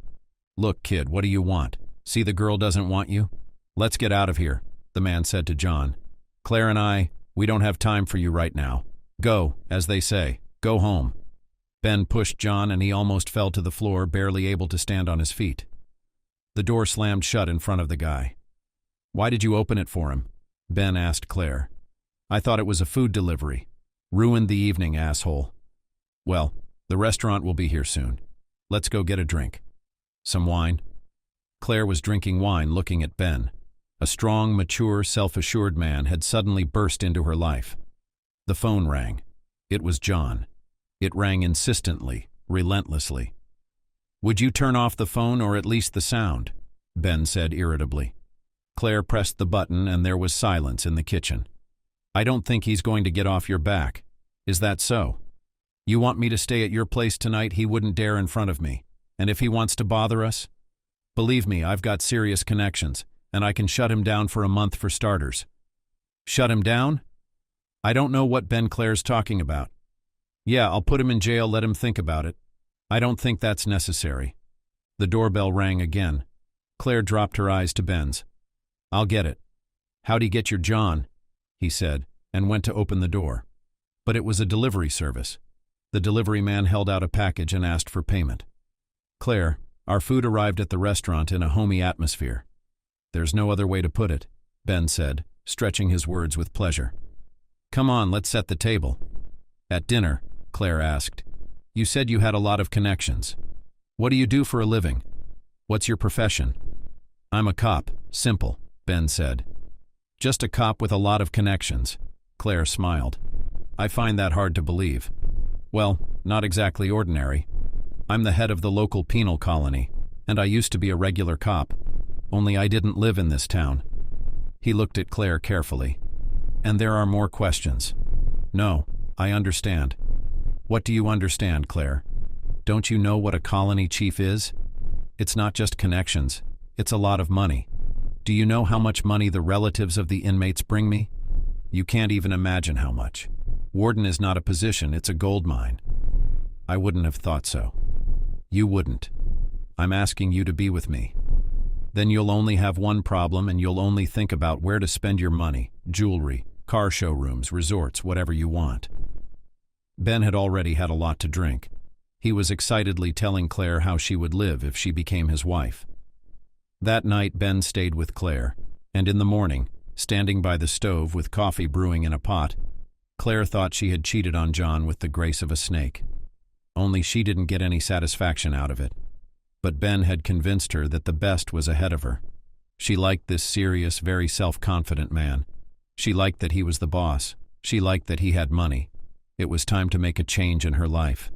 "Look, kid, what do you want? See the girl doesn't want you? Let's get out of here," the man said to John. "Claire and we don't have time for you right now. Go, as they say, go home." Ben pushed John and he almost fell to the floor, barely able to stand on his feet. The door slammed shut in front of the guy. "Why did you open it for him?" Ben asked Claire. "I thought it was a food delivery." "Ruined the evening, asshole." "Well, the restaurant will be here soon. Let's go get a drink." "Some wine?" Claire was drinking wine, looking at Ben. A strong, mature, self-assured man had suddenly burst into her life. The phone rang. It was John. It rang insistently, relentlessly. "Would you turn off the phone or at least the sound?" Ben said irritably. Claire pressed the button and there was silence in the kitchen. "I don't think he's going to get off your back. Is that so? You want me to stay at your place tonight? He wouldn't dare in front of me. And if he wants to bother us? Believe me, I've got serious connections, and I can shut him down for a month for starters." "Shut him down?" "I don't know what Ben Claire's talking about." "Yeah, I'll put him in jail, let him think about it." "I don't think that's necessary." The doorbell rang again. Claire dropped her eyes to Ben's. "I'll get it." "How'd he get your John?" he said, and went to open the door. But it was a delivery service. The delivery man held out a package and asked for payment. "Claire, our food arrived at the restaurant in a homey atmosphere." "There's no other way to put it," Ben said, stretching his words with pleasure. "Come on, let's set the table." "At dinner," Claire asked, "you said you had a lot of connections. What do you do for a living? What's your profession?" "I'm a cop, simple," Ben said. "Just a cop with a lot of connections," Claire smiled. "I find that hard to believe." "Well, not exactly ordinary. I'm the head of the local penal colony, and I used to be a regular cop, only I didn't live in this town." He looked at Claire carefully. "And there are more questions." "No, I understand." "What do you understand, Claire? Don't you know what a colony chief is? It's not just connections, it's a lot of money. Do you know how much money the relatives of the inmates bring me? You can't even imagine how much. Warden is not a position, it's a gold mine." "I wouldn't have thought so." "You wouldn't. I'm asking you to be with me. Then you'll only have one problem and you'll only think about where to spend your money, jewelry, car showrooms, resorts, whatever you want." Ben had already had a lot to drink. He was excitedly telling Claire how she would live if she became his wife. That night Ben stayed with Claire, and in the morning, standing by the stove with coffee brewing in a pot, Claire thought she had cheated on John with the grace of a snake. Only she didn't get any satisfaction out of it. But Ben had convinced her that the best was ahead of her. She liked this serious, very self-confident man. She liked that he was the boss. She liked that he had money. It was time to make a change in her life.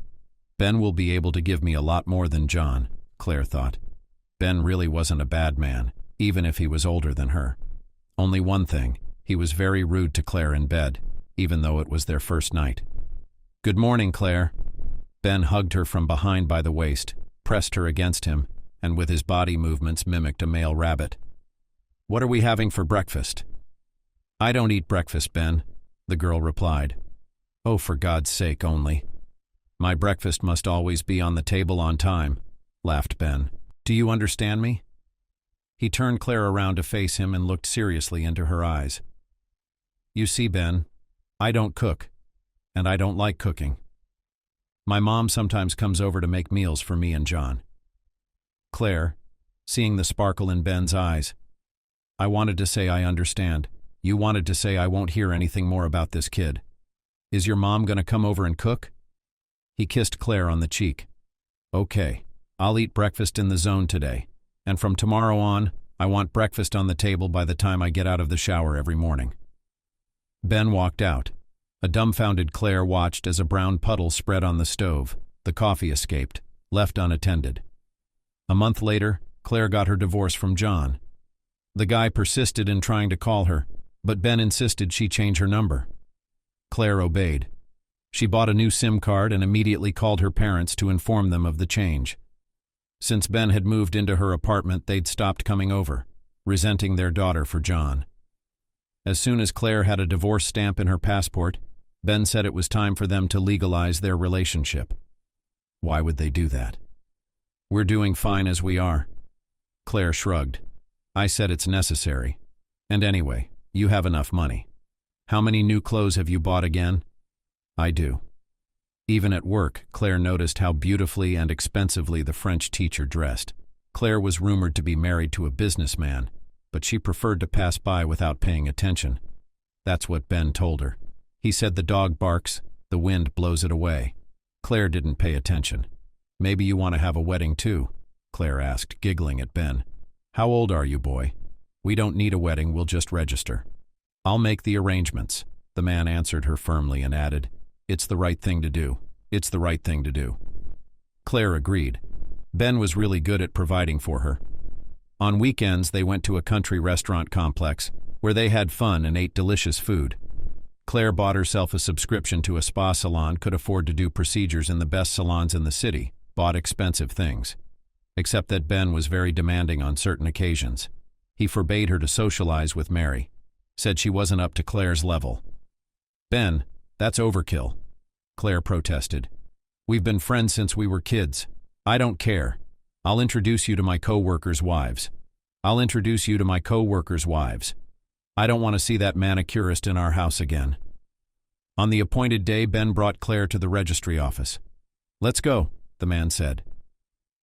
Ben will be able to give me a lot more than John, Claire thought. Ben really wasn't a bad man, even if he was older than her. Only one thing, he was very rude to Claire in bed, even though it was their first night. "Good morning, Claire." Ben hugged her from behind by the waist, pressed her against him, and with his body movements mimicked a male rabbit. "What are we having for breakfast?" "I don't eat breakfast, Ben," the girl replied. "Oh, for God's sake only." "My breakfast must always be on the table on time," laughed Ben. "Do you understand me?" He turned Claire around to face him and looked seriously into her eyes. "You see, Ben, I don't cook, and I don't like cooking. My mom sometimes comes over to make meals for me and John." Claire, seeing the sparkle in Ben's eyes, "I wanted to say I understand. You wanted to say I won't hear anything more about this kid. Is your mom going to come over and cook?" He kissed Claire on the cheek. "Okay, I'll eat breakfast in the zone today, and from tomorrow on, I want breakfast on the table by the time I get out of the shower every morning." Ben walked out. A dumbfounded Claire watched as a brown puddle spread on the stove. The coffee escaped, left unattended. A month later, Claire got her divorce from John. The guy persisted in trying to call her, but Ben insisted she change her number. Claire obeyed. She bought a new SIM card and immediately called her parents to inform them of the change. Since Ben had moved into her apartment, they'd stopped coming over, resenting their daughter for John. As soon as Claire had a divorce stamp in her passport, Ben said it was time for them to legalize their relationship. Why would they do that? We're doing fine as we are. Claire shrugged. I said it's necessary. And anyway, you have enough money. How many new clothes have you bought again? I do. Even at work, Claire noticed how beautifully and expensively the French teacher dressed. Claire was rumored to be married to a businessman, but she preferred to pass by without paying attention. That's what Ben told her. He said the dog barks, the wind blows it away. Claire didn't pay attention. Maybe you want to have a wedding too? Claire asked, giggling at Ben. How old are you, boy? We don't need a wedding, we'll just register. I'll make the arrangements, the man answered her firmly and added, It's the right thing to do. It's the right thing to do. Claire agreed. Ben was really good at providing for her. On weekends, they went to a country restaurant complex where they had fun and ate delicious food. Claire bought herself a subscription to a spa salon, could afford to do procedures in the best salons in the city, bought expensive things. Except that Ben was very demanding on certain occasions. He forbade her to socialize with Mary, said she wasn't up to Claire's level. Ben, that's overkill, Claire protested. We've been friends since we were kids. I don't care. I'll introduce you to my co-workers' wives. I'll introduce you to my co-workers' wives. I don't want to see that manicurist in our house again. On the appointed day, Ben brought Claire to the registry office. Let's go, the man said.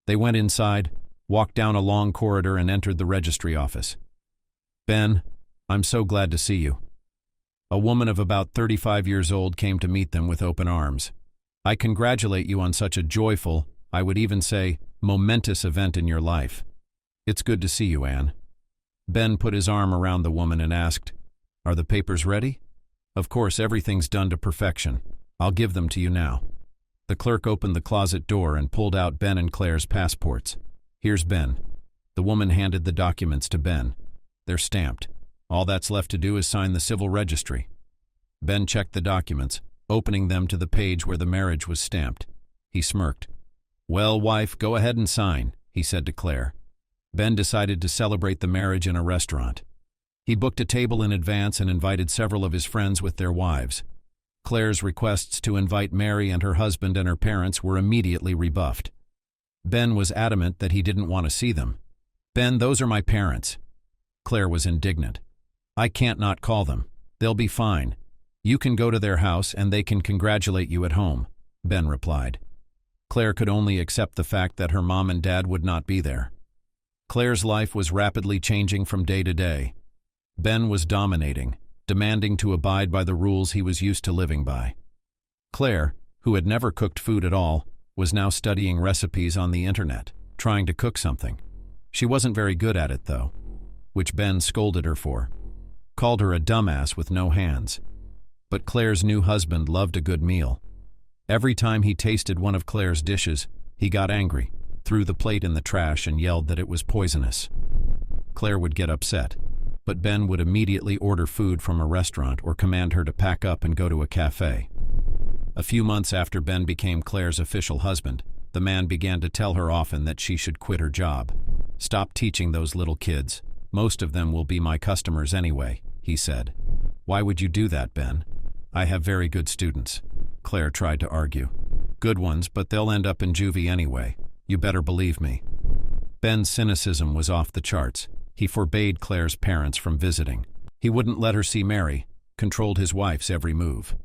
They went inside, walked down a long corridor and entered the registry office. Ben, I'm so glad to see you. A woman of about 35 years old came to meet them with open arms. I congratulate you on such a joyful, I would even say, momentous event in your life. It's good to see you, Anne. Ben put his arm around the woman and asked, Are the papers ready? Of course, everything's done to perfection. I'll give them to you now. The clerk opened the closet door and pulled out Ben and Claire's passports. Here's Ben. The woman handed the documents to Ben. They're stamped. All that's left to do is sign the civil registry. Ben checked the documents, opening them to the page where the marriage was stamped. He smirked. Well, wife, go ahead and sign, he said to Claire. Ben decided to celebrate the marriage in a restaurant. He booked a table in advance and invited several of his friends with their wives. Claire's requests to invite Mary and her husband and her parents were immediately rebuffed. Ben was adamant that he didn't want to see them. Ben, those are my parents. Claire was indignant. I can't not call them. They'll be fine. You can go to their house and they can congratulate you at home, Ben replied. Claire could only accept the fact that her mom and dad would not be there. Claire's life was rapidly changing from day to day. Ben was dominating, demanding to abide by the rules he was used to living by. Claire, who had never cooked food at all, was now studying recipes on the internet, trying to cook something. She wasn't very good at it, though, which Ben scolded her for. Called her a dumbass with no hands. But Claire's new husband loved a good meal. Every time he tasted one of Claire's dishes, he got angry, threw the plate in the trash and yelled that it was poisonous. Claire would get upset, but Ben would immediately order food from a restaurant or command her to pack up and go to a cafe. A few months after Ben became Claire's official husband, the man began to tell her often that she should quit her job. Stop teaching those little kids. Most of them will be my customers anyway, he said. Why would you do that, Ben? I have very good students. Claire tried to argue. Good ones, but they'll end up in juvie anyway. You better believe me. Ben's cynicism was off the charts. He forbade Claire's parents from visiting. He wouldn't let her see Mary, controlled his wife's every move.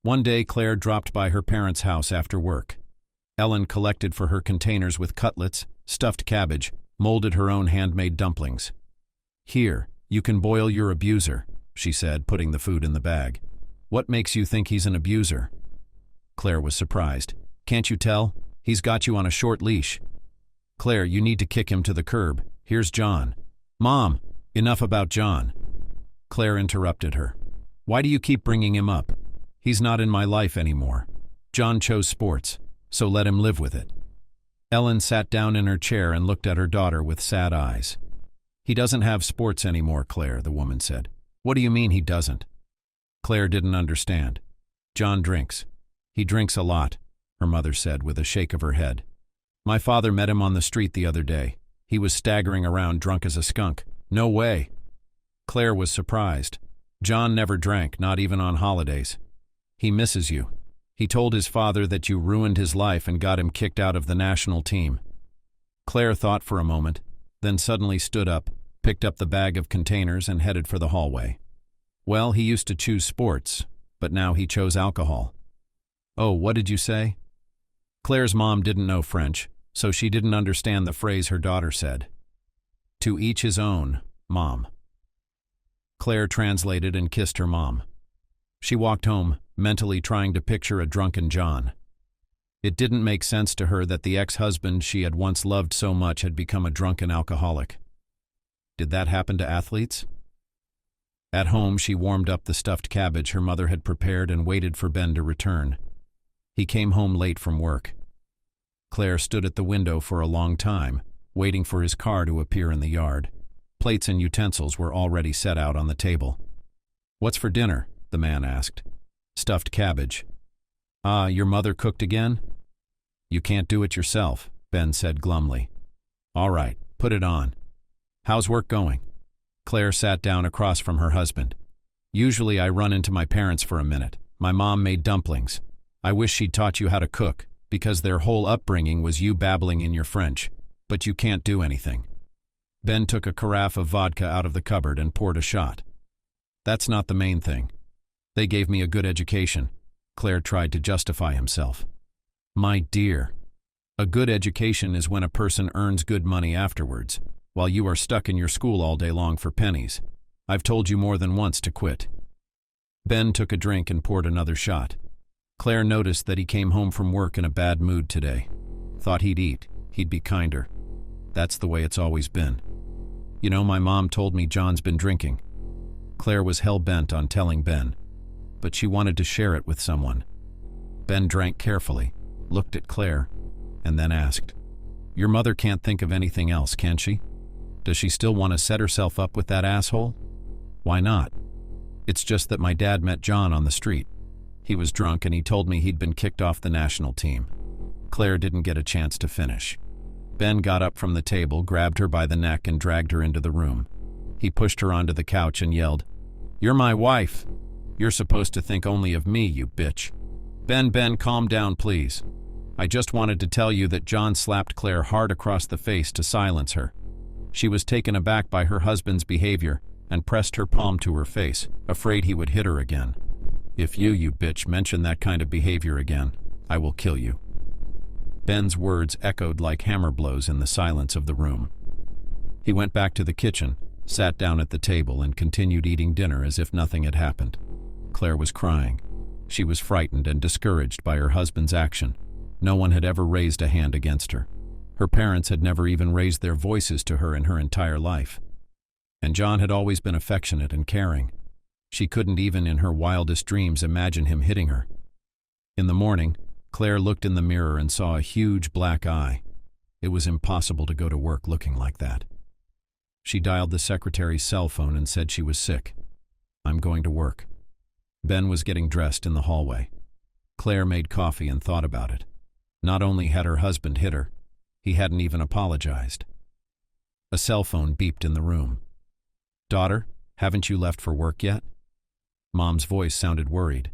One day, Claire dropped by her parents' house after work. Ellen collected for her containers with cutlets, stuffed cabbage, molded her own handmade dumplings. Here, you can boil your abuser, she said, putting the food in the bag. What makes you think he's an abuser? Claire was surprised. Can't you tell? He's got you on a short leash. Claire, you need to kick him to the curb. Here's John. Mom, enough about John. Claire interrupted her. Why do you keep bringing him up? He's not in my life anymore. John chose sports, so let him live with it. Ellen sat down in her chair and looked at her daughter with sad eyes. He doesn't have sports anymore, Claire, the woman said. What do you mean he doesn't? Claire didn't understand. John drinks. He drinks a lot, her mother said with a shake of her head. My father met him on the street the other day. He was staggering around drunk as a skunk. No way. Claire was surprised. John never drank, not even on holidays. He misses you. He told his father that you ruined his life and got him kicked out of the national team. Claire thought for a moment, then suddenly stood up, picked up the bag of containers and headed for the hallway. Well, he used to choose sports, but now he chose alcohol. Oh, what did you say? Claire's mom didn't know French, so she didn't understand the phrase her daughter said. To each his own, Mom. Claire translated and kissed her mom. She walked home, mentally trying to picture a drunken John. It didn't make sense to her that the ex-husband she had once loved so much had become a drunken alcoholic. Did that happen to athletes? At home, she warmed up the stuffed cabbage her mother had prepared and waited for Ben to return. He came home late from work. Claire stood at the window for a long time, waiting for his car to appear in the yard. Plates and utensils were already set out on the table. What's for dinner? The man asked. Stuffed cabbage. Ah, your mother cooked again? You can't do it yourself, Ben said glumly. All right, put it on. How's work going? Claire sat down across from her husband. Usually I run into my parents for a minute. My mom made dumplings. I wish she'd taught you how to cook, because their whole upbringing was you babbling in your French. But you can't do anything. Ben took a carafe of vodka out of the cupboard and poured a shot. That's not the main thing. They gave me a good education. Claire tried to justify himself. My dear, a good education is when a person earns good money afterwards, while you are stuck in your school all day long for pennies. I've told you more than once to quit. Ben took a drink and poured another shot. Claire noticed that he came home from work in a bad mood today. Thought he'd eat, he'd be kinder. That's the way it's always been. You know, my mom told me John's been drinking. Claire was hell-bent on telling Ben, but she wanted to share it with someone. Ben drank carefully, looked at Claire, and then asked, Your mother can't think of anything else, can she? Does she still want to set herself up with that asshole? Why not? It's just that my dad met John on the street. He was drunk and he told me he'd been kicked off the national team. Claire didn't get a chance to finish. Ben got up from the table, grabbed her by the neck and dragged her into the room. He pushed her onto the couch and yelled, You're my wife. You're supposed to think only of me, you bitch. Ben, calm down, please. I just wanted to tell you that John slapped Claire hard across the face to silence her. She was taken aback by her husband's behavior and pressed her palm to her face, afraid he would hit her again. If you bitch, mention that kind of behavior again, I will kill you. Ben's words echoed like hammer blows in the silence of the room. He went back to the kitchen, sat down at the table, and continued eating dinner as if nothing had happened. Claire was crying. She was frightened and discouraged by her husband's action. No one had ever raised a hand against her. Her parents had never even raised their voices to her in her entire life. And John had always been affectionate and caring. She couldn't even in her wildest dreams imagine him hitting her. In the morning, Claire looked in the mirror and saw a huge black eye. It was impossible to go to work looking like that. She dialed the secretary's cell phone and said she was sick. I'm going to work. Ben was getting dressed in the hallway. Claire made coffee and thought about it. Not only had her husband hit her, he hadn't even apologized. A cell phone beeped in the room. Daughter, haven't you left for work yet? Mom's voice sounded worried.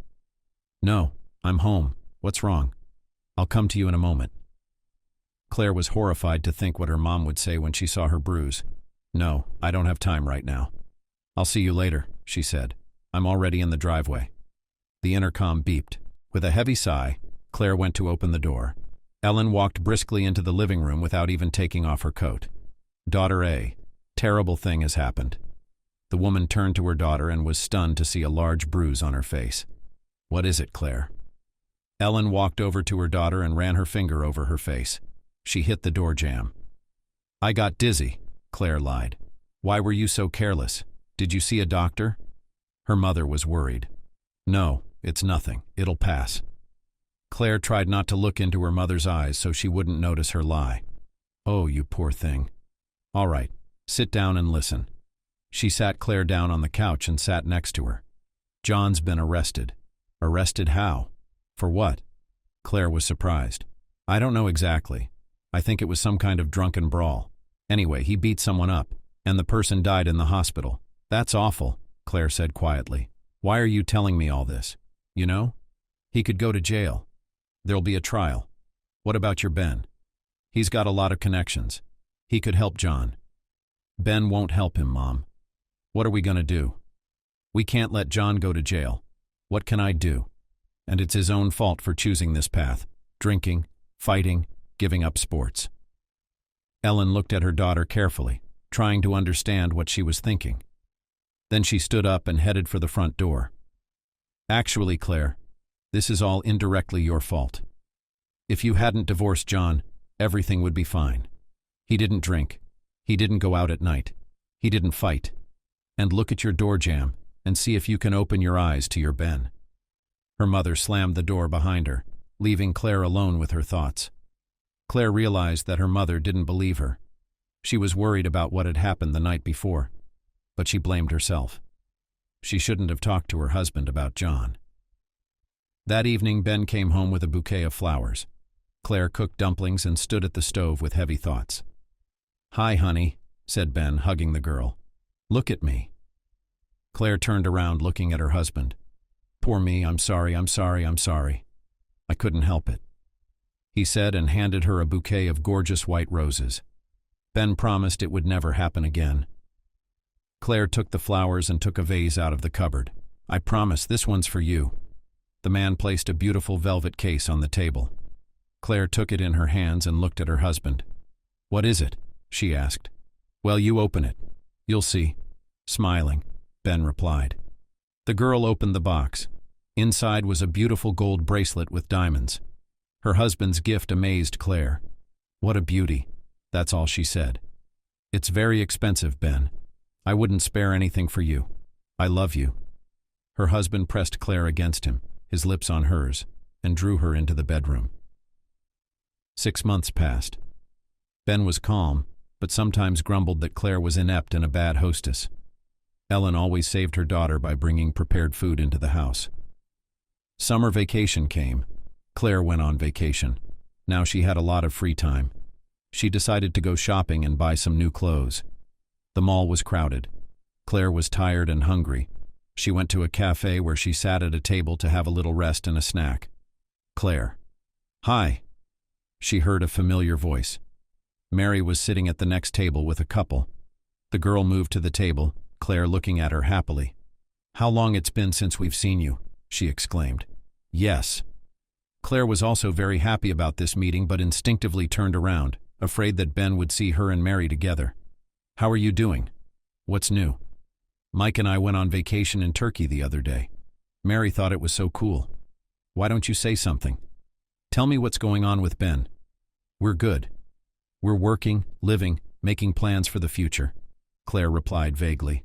No, I'm home. What's wrong? I'll come to you in a moment. Claire was horrified to think what her mom would say when she saw her bruise. No, I don't have time right now. I'll see you later, she said. I'm already in the driveway. The intercom beeped. With a heavy sigh, Claire went to open the door. Ellen walked briskly into the living room without even taking off her coat. Daughter A, terrible thing has happened. The woman turned to her daughter and was stunned to see a large bruise on her face. What is it, Claire? Ellen walked over to her daughter and ran her finger over her face. She hit the door jamb. I got dizzy, Claire lied. Why were you so careless? Did you see a doctor? Her mother was worried. No, it's nothing. It'll pass. Claire tried not to look into her mother's eyes so she wouldn't notice her lie. Oh, you poor thing. All right, sit down and listen. She sat Claire down on the couch and sat next to her. John's been arrested. Arrested how? For what? Claire was surprised. I don't know exactly. I think it was some kind of drunken brawl. Anyway, he beat someone up, and the person died in the hospital. That's awful, Claire said quietly. Why are you telling me all this? You know? He could go to jail. There'll be a trial. What about your Ben? He's got a lot of connections. He could help John. Ben won't help him, Mom. What are we going to do? We can't let John go to jail. What can I do? And it's his own fault for choosing this path. Drinking, fighting, giving up sports. Ellen looked at her daughter carefully, trying to understand what she was thinking. Then she stood up and headed for the front door. Actually, Claire, this is all indirectly your fault. If you hadn't divorced John, everything would be fine. He didn't drink. He didn't go out at night. He didn't fight. And look at your door jamb and see if you can open your eyes to your Ben. Her mother slammed the door behind her, leaving Claire alone with her thoughts. Claire realized that her mother didn't believe her. She was worried about what had happened the night before, but she blamed herself. She shouldn't have talked to her husband about John. That evening, Ben came home with a bouquet of flowers. Claire cooked dumplings and stood at the stove with heavy thoughts. "Hi, honey," said Ben, hugging the girl. "Look at me." Claire turned around, looking at her husband. "Poor me, I'm sorry. I couldn't help it," he said, and handed her a bouquet of gorgeous white roses. Ben promised it would never happen again. Claire took the flowers and took a vase out of the cupboard. "I promise, this one's for you." The man placed a beautiful velvet case on the table. Claire took it in her hands and looked at her husband. "What is it?" she asked. "Well, you open it. You'll see." Smiling, Ben replied. The girl opened the box. Inside was a beautiful gold bracelet with diamonds. Her husband's gift amazed Claire. "What a beauty," that's all she said. "It's very expensive, Ben. I wouldn't spare anything for you. I love you." Her husband pressed Claire against him, his lips on hers, and drew her into the bedroom. 6 months passed. Ben was calm, but sometimes grumbled that Claire was inept and a bad hostess. Ellen always saved her daughter by bringing prepared food into the house. Summer vacation came. Claire went on vacation. Now she had a lot of free time. She decided to go shopping and buy some new clothes. The mall was crowded. Claire was tired and hungry. She went to a cafe where she sat at a table to have a little rest and a snack. "Claire." "Hi." She heard a familiar voice. Mary was sitting at the next table with a couple. The girl moved to the table, Claire looking at her happily. "How long it's been since we've seen you," she exclaimed. "Yes." Claire was also very happy about this meeting, but instinctively turned around, afraid that Ben would see her and Mary together. "How are you doing? What's new?" "Mike and I went on vacation in Turkey the other day. Mary thought it was so cool. Why don't you say something? Tell me what's going on with Ben." "We're good. We're working, living, making plans for the future," Claire replied vaguely.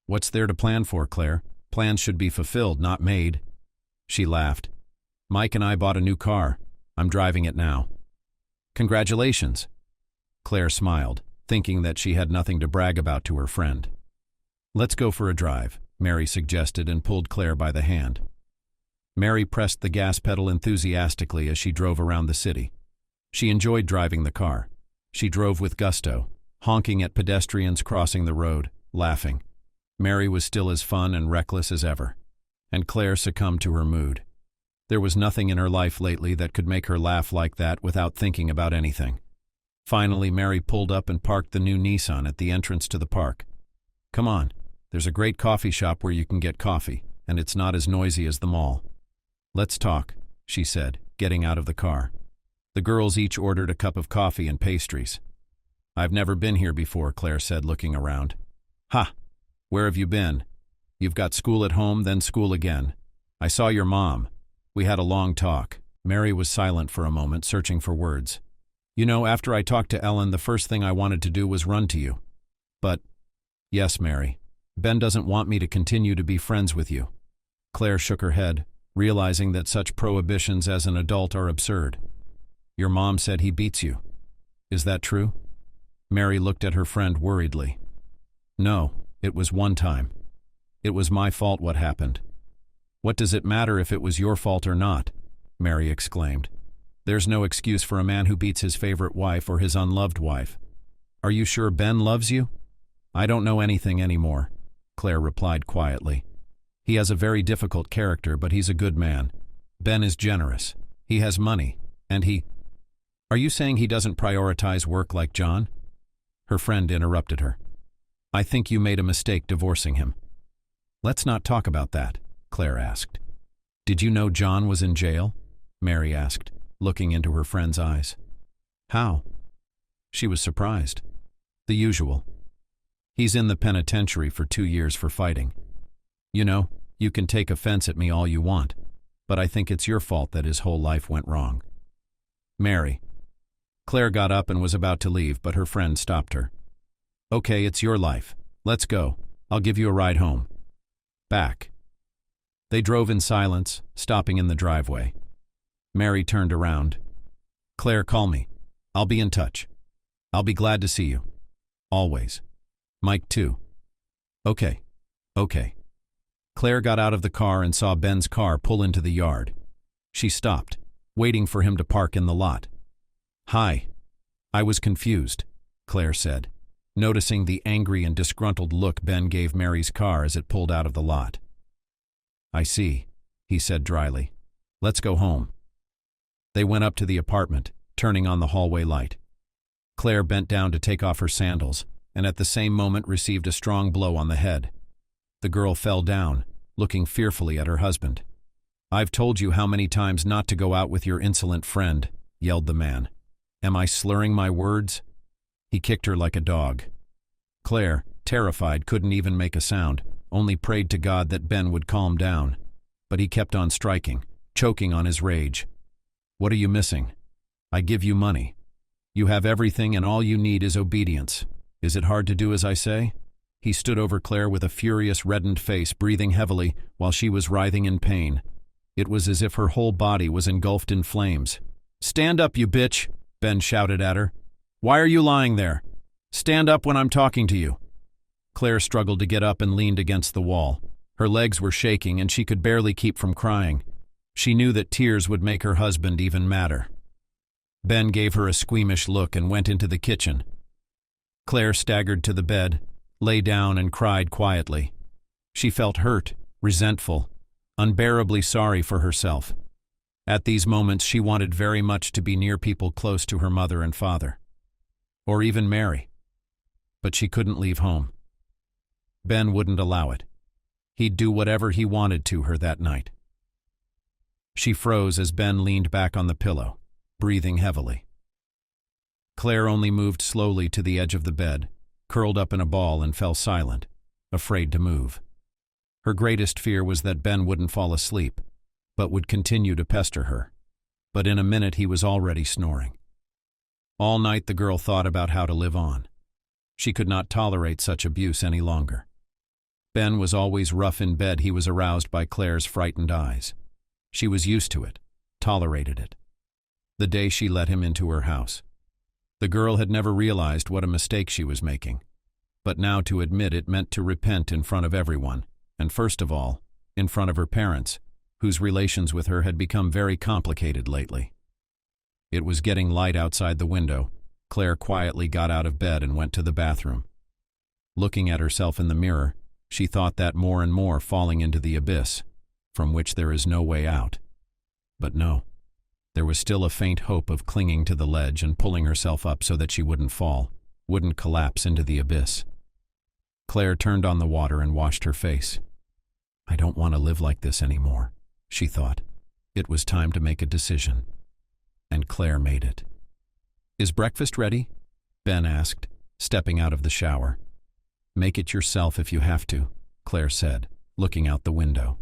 "What's there to plan for, Claire? Plans should be fulfilled, not made." She laughed. "Mike and I bought a new car. I'm driving it now." "Congratulations." Claire smiled, thinking that she had nothing to brag about to her friend. "Let's go for a drive," Mary suggested and pulled Claire by the hand. Mary pressed the gas pedal enthusiastically as she drove around the city. She enjoyed driving the car. She drove with gusto, honking at pedestrians crossing the road, laughing. Mary was still as fun and reckless as ever, and Claire succumbed to her mood. There was nothing in her life lately that could make her laugh like that without thinking about anything. Finally, Mary pulled up and parked the new Nissan at the entrance to the park. "Come on, there's a great coffee shop where you can get coffee, and it's not as noisy as the mall." "Let's talk," she said, getting out of the car. The girls each ordered a cup of coffee and pastries. "I've never been here before," Claire said, looking around. "Ha! Where have you been? You've got school at home, then school again. I saw your mom. We had a long talk." Mary was silent for a moment, searching for words. "You know, after I talked to Ellen, the first thing I wanted to do was run to you. But, yes, Mary, Ben doesn't want me to continue to be friends with you." Claire shook her head, realizing that such prohibitions as an adult are absurd. "Your mom said he beats you. Is that true?" Mary looked at her friend worriedly. "No, it was one time. It was my fault what happened." "What does it matter if it was your fault or not?" Mary exclaimed. There's no excuse for a man who beats his favorite wife or his unloved wife. Are you sure Ben loves you? I don't know anything anymore, Claire replied quietly. He has a very difficult character, but he's a good man. Ben is generous. He has money, and he... Are you saying he doesn't prioritize work like John? Her friend interrupted her. I think you made a mistake divorcing him. Let's not talk about that, Claire asked. Did you know John was in jail? Mary asked, looking into her friend's eyes. How? She was surprised. The usual. He's in the penitentiary for 2 years for fighting. You know, you can take offense at me all you want, but I think it's your fault that his whole life went wrong. Mary. Claire got up and was about to leave, but her friend stopped her. Okay, it's your life. Let's go. I'll give you a ride home. Back. They drove in silence, stopping in the driveway. Mary turned around. Claire, call me. I'll be in touch. I'll be glad to see you. Always. Mike too. Okay. Claire got out of the car and saw Ben's car pull into the yard. She stopped, waiting for him to park in the lot. Hi. I was confused, Claire said, noticing the angry and disgruntled look Ben gave Mary's car as it pulled out of the lot. I see, he said dryly. Let's go home. They went up to the apartment, turning on the hallway light. Claire bent down to take off her sandals, and at the same moment received a strong blow on the head. The girl fell down, looking fearfully at her husband. I've told you how many times not to go out with your insolent friend, yelled the man. Am I slurring my words? He kicked her like a dog. Claire, terrified, couldn't even make a sound, only prayed to God that Ben would calm down. But he kept on striking, choking on his rage. What are you missing? I give you money. You have everything and all you need is obedience. Is it hard to do as I say? He stood over Claire with a furious, reddened face, breathing heavily while she was writhing in pain. It was as if her whole body was engulfed in flames. Stand up, you bitch, Ben shouted at her. Why are you lying there? Stand up when I'm talking to you. Claire struggled to get up and leaned against the wall. Her legs were shaking and she could barely keep from crying. She knew that tears would make her husband even madder. Ben gave her a squeamish look and went into the kitchen. Claire staggered to the bed, lay down and cried quietly. She felt hurt, resentful, unbearably sorry for herself. At these moments she wanted very much to be near people close to her mother and father. Or even Mary. But she couldn't leave home. Ben wouldn't allow it. He'd do whatever he wanted to her that night. She froze as Ben leaned back on the pillow, breathing heavily. Claire only moved slowly to the edge of the bed, curled up in a ball and fell silent, afraid to move. Her greatest fear was that Ben wouldn't fall asleep, but would continue to pester her. But in a minute he was already snoring. All night the girl thought about how to live on. She could not tolerate such abuse any longer. Ben was always rough in bed. He was aroused by Claire's frightened eyes. She was used to it, tolerated it. The day she let him into her house. The girl had never realized what a mistake she was making, but now to admit it meant to repent in front of everyone, and first of all, in front of her parents, whose relations with her had become very complicated lately. It was getting light outside the window. Claire quietly got out of bed and went to the bathroom. Looking at herself in the mirror, she thought that more and more falling into the abyss, from which there is no way out. But no. There was still a faint hope of clinging to the ledge and pulling herself up so that she wouldn't fall, wouldn't collapse into the abyss. Claire turned on the water and washed her face. I don't want to live like this anymore, she thought. It was time to make a decision. And Claire made it. Is breakfast ready? Ben asked, stepping out of the shower. Make it yourself if you have to, Claire said, looking out the window.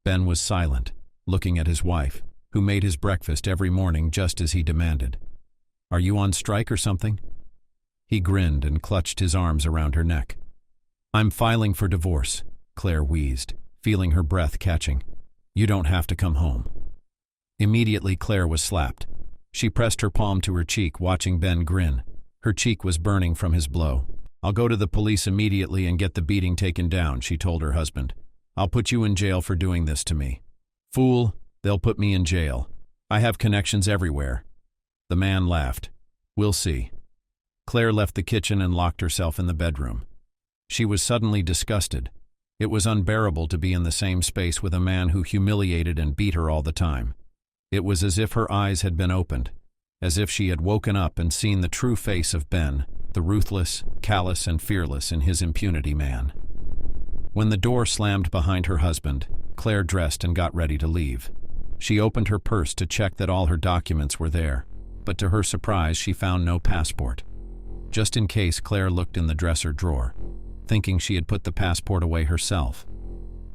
Ben was silent, looking at his wife, who made his breakfast every morning just as he demanded. Are you on strike or something? He grinned and clutched his arms around her neck. I'm filing for divorce, Claire wheezed, feeling her breath catching. You don't have to come home. Immediately Claire was slapped. She pressed her palm to her cheek, watching Ben grin. Her cheek was burning from his blow. I'll go to the police immediately and get the beating taken down, she told her husband. I'll put you in jail for doing this to me. Fool, they'll put me in jail. I have connections everywhere." The man laughed. "We'll see." Claire left the kitchen and locked herself in the bedroom. She was suddenly disgusted. It was unbearable to be in the same space with a man who humiliated and beat her all the time. It was as if her eyes had been opened, as if she had woken up and seen the true face of Ben, the ruthless, callous, and fearless in his impunity man. When the door slammed behind her husband, Claire dressed and got ready to leave. She opened her purse to check that all her documents were there, but to her surprise she found no passport. Just in case, Claire looked in the dresser drawer, thinking she had put the passport away herself.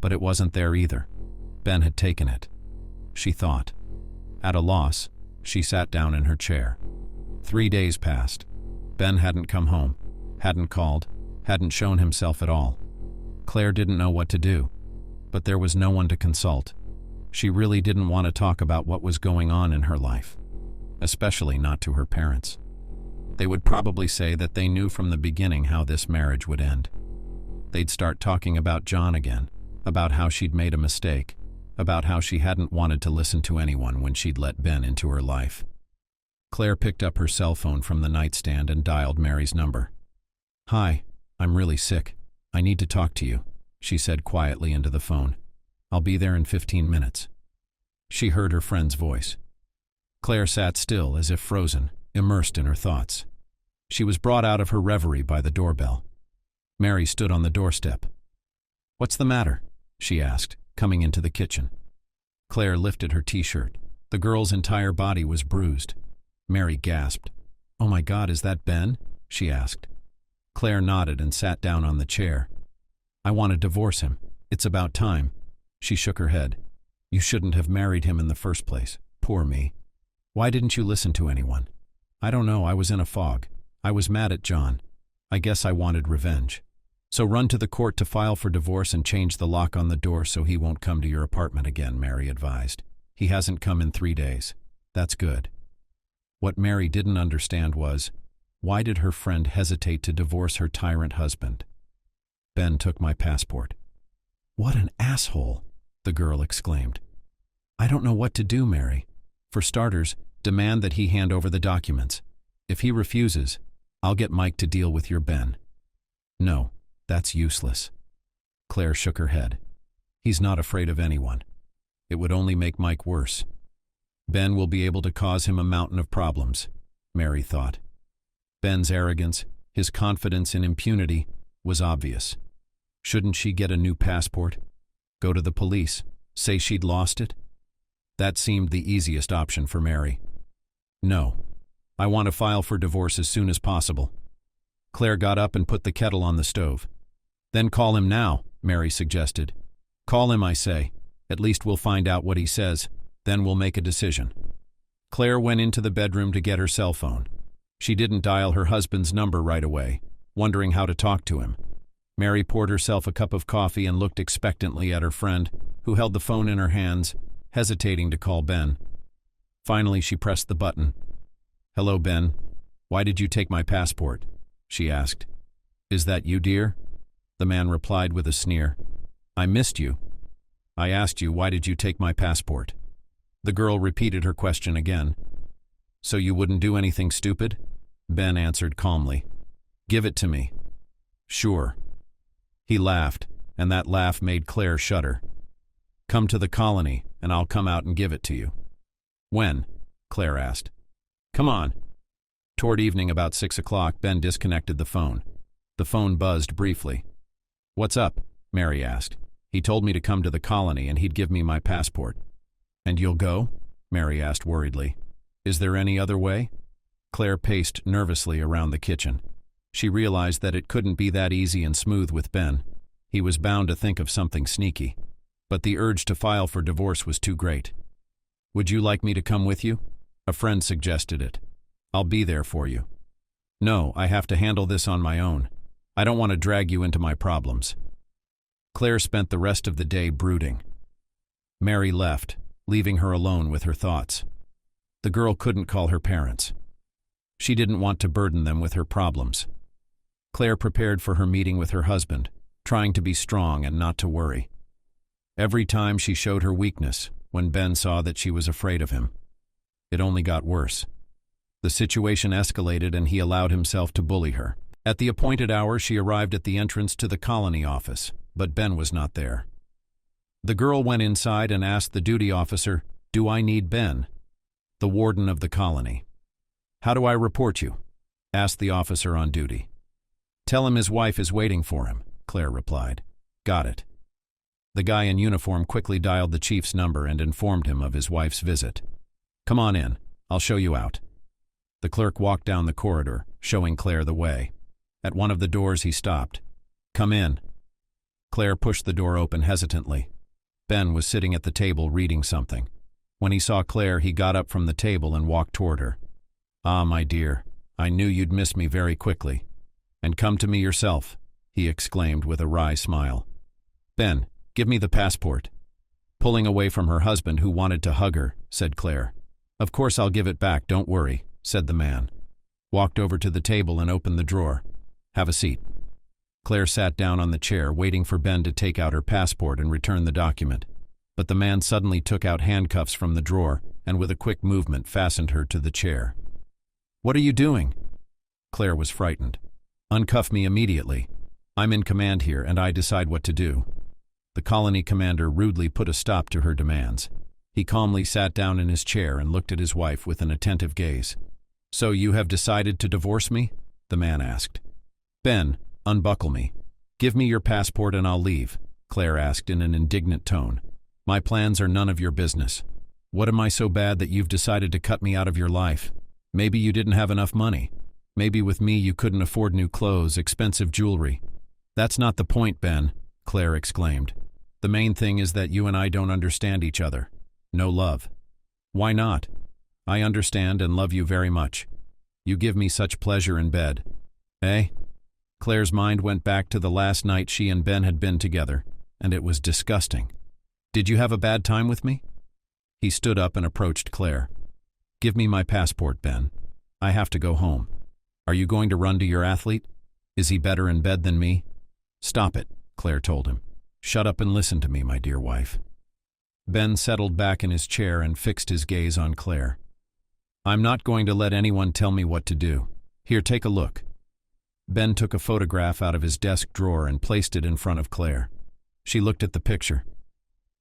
But it wasn't there either. Ben had taken it, she thought. At a loss, she sat down in her chair. 3 days passed. Ben hadn't come home, hadn't called, hadn't shown himself at all. Claire didn't know what to do, but there was no one to consult. She really didn't want to talk about what was going on in her life, especially not to her parents. They would probably say that they knew from the beginning how this marriage would end. They'd start talking about John again, about how she'd made a mistake, about how she hadn't wanted to listen to anyone when she'd let Ben into her life. Claire picked up her cell phone from the nightstand and dialed Mary's number. "Hi, I'm really sick. I need to talk to you," she said quietly into the phone. "I'll be there in 15 minutes. She heard her friend's voice. Claire sat still as if frozen, immersed in her thoughts. She was brought out of her reverie by the doorbell. Mary stood on the doorstep. "What's the matter?" she asked, coming into the kitchen. Claire lifted her t-shirt. The girl's entire body was bruised. Mary gasped. "Oh my God, is that Ben?" she asked. Claire nodded and sat down on the chair. "I want to divorce him. It's about time." She shook her head. "You shouldn't have married him in the first place. Poor me. Why didn't you listen to anyone?" "I don't know, I was in a fog. I was mad at John. I guess I wanted revenge. So run to the court to file for divorce and change the lock on the door so he won't come to your apartment again," Mary advised. "He hasn't come in 3 days. That's good." What Mary didn't understand was, why did her friend hesitate to divorce her tyrant husband? "Ben took my passport." "What an asshole," the girl exclaimed. "I don't know what to do, Mary. For starters, demand that he hand over the documents. If he refuses, I'll get Mike to deal with your Ben." "No, that's useless." Claire shook her head. "He's not afraid of anyone. It would only make Mike worse. Ben will be able to cause him a mountain of problems," Mary thought. Ben's arrogance, his confidence in impunity, was obvious. Shouldn't she get a new passport? Go to the police? Say she'd lost it? That seemed the easiest option for Mary. "No. I want to file for divorce as soon as possible." Claire got up and put the kettle on the stove. "Then call him now," Mary suggested. "Call him, I say. At least we'll find out what he says. Then we'll make a decision." Claire went into the bedroom to get her cell phone. She didn't dial her husband's number right away, wondering how to talk to him. Mary poured herself a cup of coffee and looked expectantly at her friend, who held the phone in her hands, hesitating to call Ben. Finally, she pressed the button. "Hello, Ben. Why did you take my passport?" she asked. "Is that you, dear?" The man replied with a sneer. "I missed you. I asked you, why did you take my passport?" The girl repeated her question again. "So you wouldn't do anything stupid?" Ben answered calmly. "Give it to me." "Sure." He laughed, and that laugh made Claire shudder. "Come to the colony, and I'll come out and give it to you." "When?" Claire asked. "Come on." Toward evening, about 6 o'clock, Ben disconnected the phone. The phone buzzed briefly. "What's up?" Mary asked. "He told me to come to the colony and he'd give me my passport." "And you'll go?" Mary asked worriedly. "Is there any other way?" Claire paced nervously around the kitchen. She realized that it couldn't be that easy and smooth with Ben. He was bound to think of something sneaky. But the urge to file for divorce was too great. "Would you like me to come with you?" A friend suggested it. "I'll be there for you." "No, I have to handle this on my own. I don't want to drag you into my problems." Claire spent the rest of the day brooding. Mary left, leaving her alone with her thoughts. The girl couldn't call her parents. She didn't want to burden them with her problems. Claire prepared for her meeting with her husband, trying to be strong and not to worry. Every time she showed her weakness, when Ben saw that she was afraid of him. It only got worse. The situation escalated and he allowed himself to bully her. At the appointed hour, she arrived at the entrance to the colony office, but Ben was not there. The girl went inside and asked the duty officer, "Do I need Ben?" The warden of the colony. "How do I report you?" asked the officer on duty. "Tell him his wife is waiting for him," Claire replied. "Got it." The guy in uniform quickly dialed the chief's number and informed him of his wife's visit. "Come on in, I'll show you out." The clerk walked down the corridor, showing Claire the way. At one of the doors he stopped. "Come in." Claire pushed the door open hesitantly. Ben was sitting at the table reading something. When he saw Claire, he got up from the table and walked toward her. "Ah, my dear, I knew you'd miss me very quickly. And come to me yourself," he exclaimed with a wry smile. "Ben, give me the passport." Pulling away from her husband, who wanted to hug her, said Claire. "Of course I'll give it back, don't worry," said the man. Walked over to the table and opened the drawer. "Have a seat." Claire sat down on the chair, waiting for Ben to take out her passport and return the document. But the man suddenly took out handcuffs from the drawer and with a quick movement fastened her to the chair. "What are you doing?" Claire was frightened. "Uncuff me immediately. I'm in command here and I decide what to do." The colony commander rudely put a stop to her demands. He calmly sat down in his chair and looked at his wife with an attentive gaze. "So you have decided to divorce me?" the man asked. "Ben, unbuckle me. Give me your passport and I'll leave," Claire asked in an indignant tone. "My plans are none of your business. What am I so bad that you've decided to cut me out of your life? Maybe you didn't have enough money. Maybe with me you couldn't afford new clothes, expensive jewelry." "That's not the point, Ben," Claire exclaimed. "The main thing is that you and I don't understand each other. No love." "Why not? I understand and love you very much. You give me such pleasure in bed." "Eh?" Claire's mind went back to the last night she and Ben had been together, and it was disgusting. "Did you have a bad time with me?" He stood up and approached Claire. "Give me my passport, Ben. I have to go home. Are you going to run to your athlete? Is he better in bed than me?" "Stop it," Claire told him. "Shut up and listen to me, my dear wife." Ben settled back in his chair and fixed his gaze on Claire. "I'm not going to let anyone tell me what to do. Here, take a look." Ben took a photograph out of his desk drawer and placed it in front of Claire. She looked at the picture.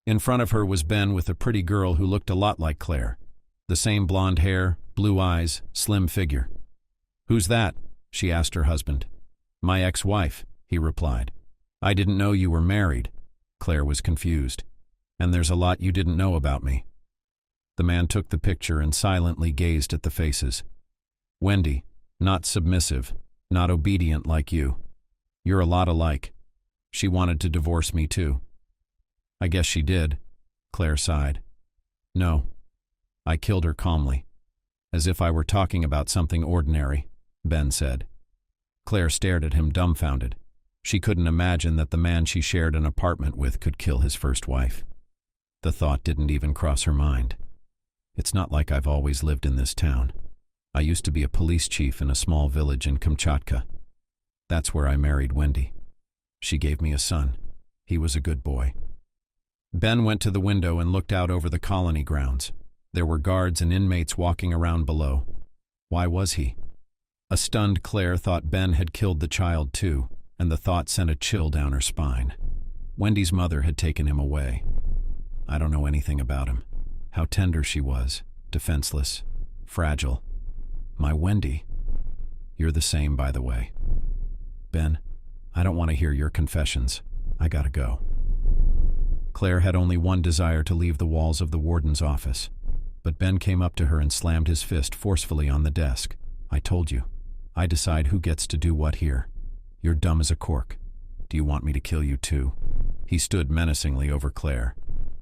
In front of her was Ben with a pretty girl who looked a lot like Claire. The same blonde hair, blue eyes, slim figure. "Who's that?" she asked her husband. "My ex-wife," he replied. "I didn't know you were married." Claire was confused. "And there's a lot you didn't know about me." The man took the picture and silently gazed at the faces. "Wendy, not submissive, not obedient like you. You're a lot alike. She wanted to divorce me too." "I guess she did," Claire sighed. "No. I killed her calmly, as if I were talking about something ordinary," Ben said. Claire stared at him dumbfounded. She couldn't imagine that the man she shared an apartment with could kill his first wife. The thought didn't even cross her mind. "It's not like I've always lived in this town. I used to be a police chief in a small village in Kamchatka. That's where I married Wendy. She gave me a son. He was a good boy." Ben went to the window and looked out over the colony grounds. There were guards and inmates walking around below. Why was he? A stunned Claire thought Ben had killed the child too, and the thought sent a chill down her spine. Wendy's mother had taken him away. I don't know anything about him. How tender she was, defenseless, fragile. My Wendy. You're the same, by the way. Ben, I don't want to hear your confessions. I gotta go. Claire had only one desire: to leave the walls of the warden's office. But Ben came up to her and slammed his fist forcefully on the desk. "I told you. I decide who gets to do what here. You're dumb as a cork. Do you want me to kill you too?" He stood menacingly over Claire.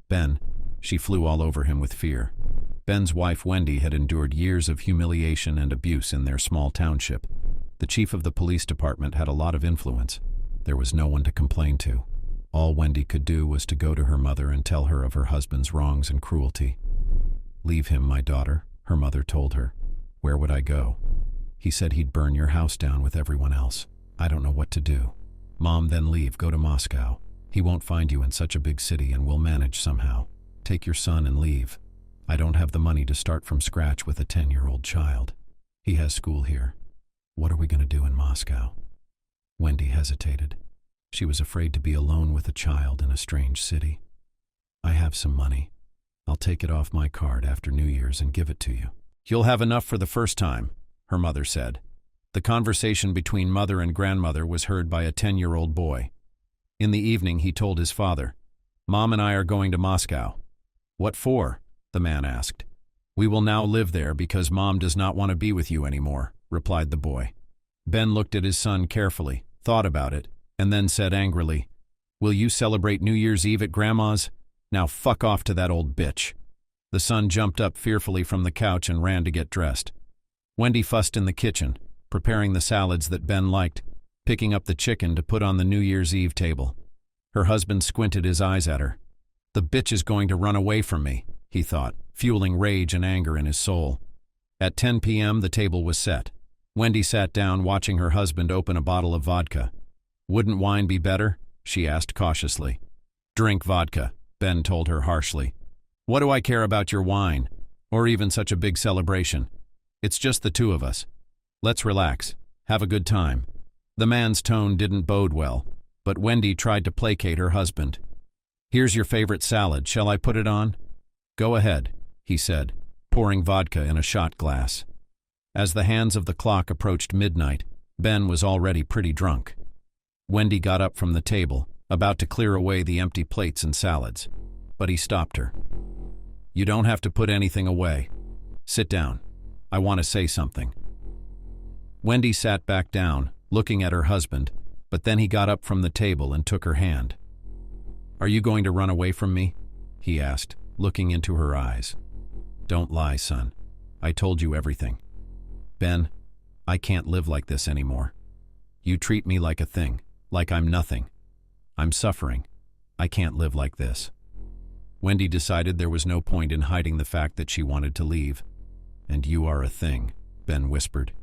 "Ben," she flew all over him with fear. Ben's wife Wendy had endured years of humiliation and abuse in their small township. The chief of the police department had a lot of influence. There was no one to complain to. All Wendy could do was to go to her mother and tell her of her husband's wrongs and cruelty. "Leave him, my daughter," her mother told her. "Where would I go? He said he'd burn your house down with everyone else. I don't know what to do." "Mom, then leave, go to Moscow. He won't find you in such a big city and we'll manage somehow. Take your son and leave." I don't have the money to start from scratch with a 10-year-old child. He has school here. What are we going to do in Moscow? Wendy hesitated. She was afraid to be alone with a child in a strange city. I have some money. I'll take it off my card after New Year's and give it to you. You'll have enough for the first time, her mother said. The conversation between mother and grandmother was heard by a 10-year-old boy. In the evening, he told his father, "Mom and I are going to Moscow." "What for?" the man asked. "We will now live there because Mom does not want to be with you anymore," replied the boy. Ben looked at his son carefully, thought about it, and then said angrily, "Will you celebrate New Year's Eve at Grandma's? Now fuck off to that old bitch." The son jumped up fearfully from the couch and ran to get dressed. Wendy fussed in the kitchen, preparing the salads that Ben liked, picking up the chicken to put on the New Year's Eve table. Her husband squinted his eyes at her. "The bitch is going to run away from me," he thought, fueling rage and anger in his soul. At 10 p.m. the table was set. Wendy sat down watching her husband open a bottle of vodka. "Wouldn't wine be better?" she asked cautiously. "Drink vodka," Ben told her harshly. "What do I care about your wine? Or even such a big celebration? It's just the two of us. Let's relax. Have a good time." The man's tone didn't bode well, but Wendy tried to placate her husband. "Here's your favorite salad. Shall I put it on?" "Go ahead," he said, pouring vodka in a shot glass. As the hands of the clock approached midnight, Ben was already pretty drunk. Wendy got up from the table, about to clear away the empty plates and salads, but he stopped her. "You don't have to put anything away. Sit down. I want to say something." Wendy sat back down, looking at her husband, but then he got up from the table and took her hand. "Are you going to run away from me?" he asked, looking into her eyes. "Don't lie, son. I told you everything. Ben, I can't live like this anymore. You treat me like a thing, like I'm nothing. I'm suffering. I can't live like this." Wendy decided there was no point in hiding the fact that she wanted to leave. "And you are a thing," Ben whispered.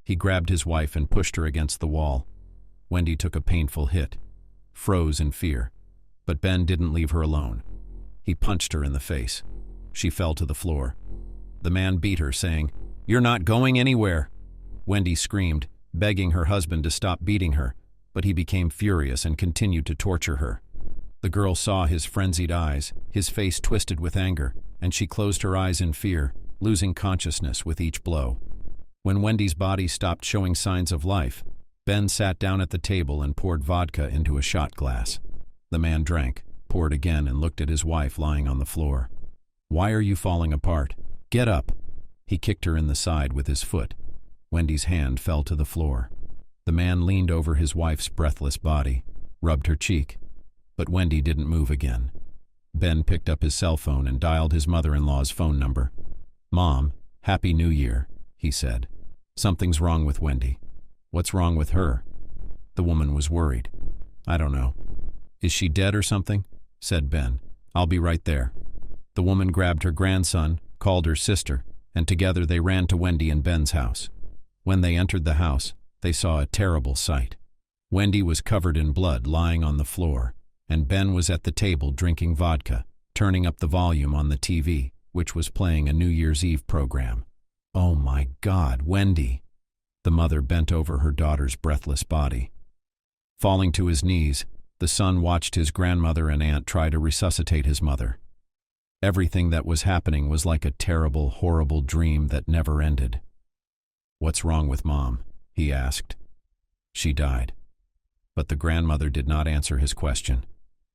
He grabbed his wife and pushed her against the wall. Wendy took a painful hit, froze in fear, but Ben didn't leave her alone. He punched her in the face. She fell to the floor. The man beat her, saying, "You're not going anywhere." Wendy screamed, begging her husband to stop beating her, but he became furious and continued to torture her. The girl saw his frenzied eyes, his face twisted with anger, and she closed her eyes in fear, losing consciousness with each blow. When Wendy's body stopped showing signs of life, Ben sat down at the table and poured vodka into a shot glass. The man drank, poured again, and looked at his wife lying on the floor. "Why are you falling apart? Get up." He kicked her in the side with his foot. Wendy's hand fell to the floor. The man leaned over his wife's breathless body, rubbed her cheek, but Wendy didn't move again. Ben picked up his cell phone and dialed his mother-in-law's phone number. "Mom, Happy New Year," he said. "Something's wrong with Wendy." "What's wrong with her?" The woman was worried. "I don't know." "Is she dead or something?" said Ben. "I'll be right there." The woman grabbed her grandson, called her sister, and together they ran to Wendy and Ben's house. When they entered the house, they saw a terrible sight. Wendy was covered in blood, lying on the floor, and Ben was at the table drinking vodka, turning up the volume on the TV, which was playing a New Year's Eve program. "Oh my God, Wendy!" The mother bent over her daughter's breathless body. Falling to his knees, the son watched his grandmother and aunt try to resuscitate his mother. Everything that was happening was like a terrible, horrible dream that never ended. "What's wrong with Mom?" he asked. "She died." But the grandmother did not answer his question.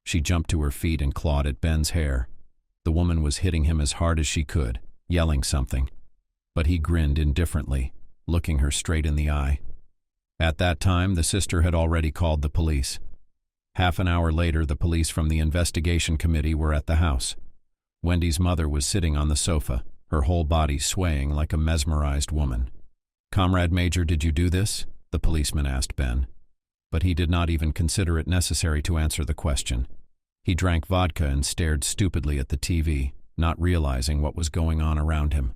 She jumped to her feet and clawed at Ben's hair. The woman was hitting him as hard as she could, yelling something. But he grinned indifferently, looking her straight in the eye. At that time, the sister had already called the police. Half an hour later, the police from the investigation committee were at the house. Wendy's mother was sitting on the sofa, her whole body swaying like a mesmerized woman. "Comrade Major, did you do this?" the policeman asked Ben. But he did not even consider it necessary to answer the question. He drank vodka and stared stupidly at the TV, not realizing what was going on around him.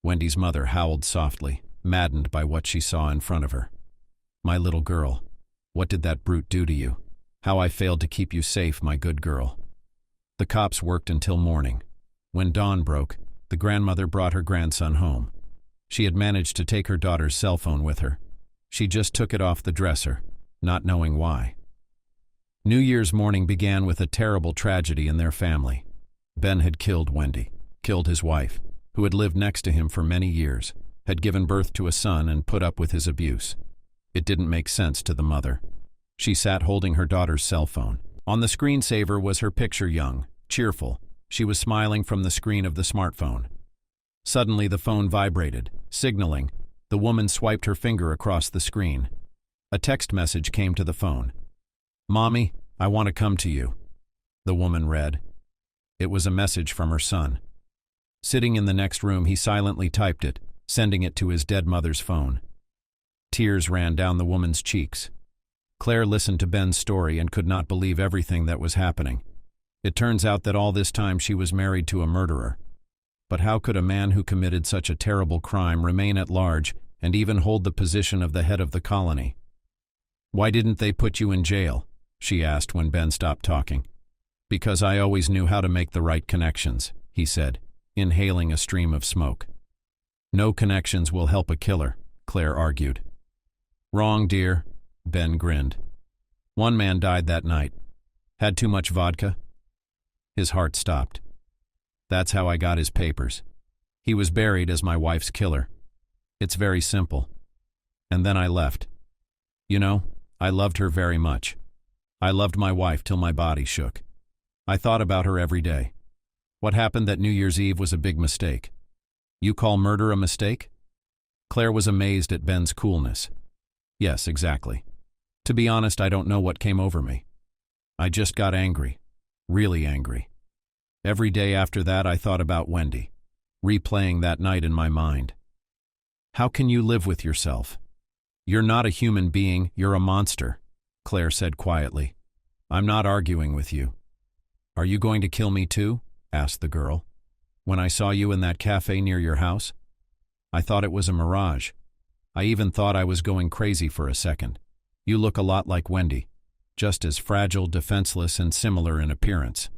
Wendy's mother howled softly, maddened by what she saw in front of her. "My little girl, what did that brute do to you? How I failed to keep you safe, my good girl." The cops worked until morning. When dawn broke, the grandmother brought her grandson home. She had managed to take her daughter's cell phone with her. She just took it off the dresser, not knowing why. New Year's morning began with a terrible tragedy in their family. Ben had killed Wendy, killed his wife, who had lived next to him for many years, had given birth to a son and put up with his abuse. It didn't make sense to the mother. She sat holding her daughter's cell phone. On the screensaver was her picture, young, cheerful. She was smiling from the screen of the smartphone. Suddenly the phone vibrated, signaling. The woman swiped her finger across the screen. A text message came to the phone. "Mommy, I want to come to you," the woman read. It was a message from her son. Sitting in the next room, he silently typed it, sending it to his dead mother's phone. Tears ran down the woman's cheeks. Claire listened to Ben's story and could not believe everything that was happening. It turns out that all this time she was married to a murderer. But how could a man who committed such a terrible crime remain at large and even hold the position of the head of the colony? "Why didn't they put you in jail?" she asked when Ben stopped talking. "Because I always knew how to make the right connections," he said, inhaling a stream of smoke. "No connections will help a killer," Claire argued. "Wrong, dear," Ben grinned. "One man died that night. Had too much vodka?" His heart stopped. "That's how I got his papers. He was buried as my wife's killer. It's very simple. And then I left. You know, I loved her very much. I loved my wife till my body shook. I thought about her every day. What happened that New Year's Eve was a big mistake." "You call murder a mistake?" Claire was amazed at Ben's coolness. "Yes, exactly. To be honest, I don't know what came over me. I just got angry. Really angry. Every day after that I thought about Wendy, replaying that night in my mind. How can you live with yourself? You're not a human being, you're a monster," Claire said quietly. "I'm not arguing with you." "Are you going to kill me too?" asked the girl. "When I saw you in that cafe near your house, I thought it was a mirage. I even thought I was going crazy for a second. You look a lot like Wendy, just as fragile, defenseless, and similar in appearance.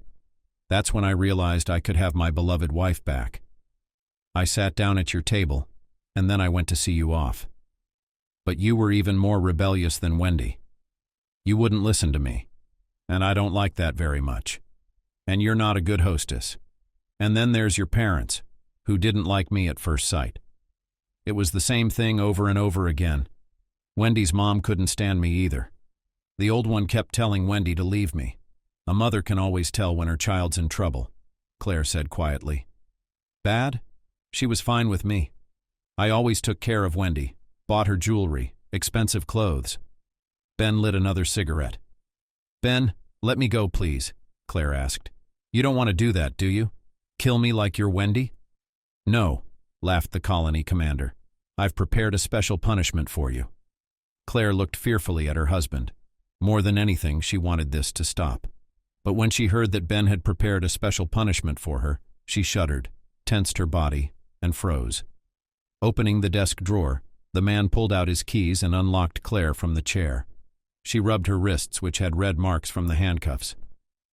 That's when I realized I could have my beloved wife back. I sat down at your table, and then I went to see you off. But you were even more rebellious than Wendy. You wouldn't listen to me, and I don't like that very much. And you're not a good hostess. And then there's your parents, who didn't like me at first sight. It was the same thing over and over again. Wendy's mom couldn't stand me either. The old one kept telling Wendy to leave me. A mother can always tell when her child's in trouble," Claire said quietly. "Bad? She was fine with me. I always took care of Wendy, bought her jewelry, expensive clothes." Ben lit another cigarette. "Ben, let me go, please," Claire asked. "You don't want to do that, do you? Kill me like you're Wendy?" "No," laughed the colony commander. "I've prepared a special punishment for you." Claire looked fearfully at her husband. More than anything, she wanted this to stop. But when she heard that Ben had prepared a special punishment for her, she shuddered, tensed her body, and froze. Opening the desk drawer, the man pulled out his keys and unlocked Claire from the chair. She rubbed her wrists, which had red marks from the handcuffs.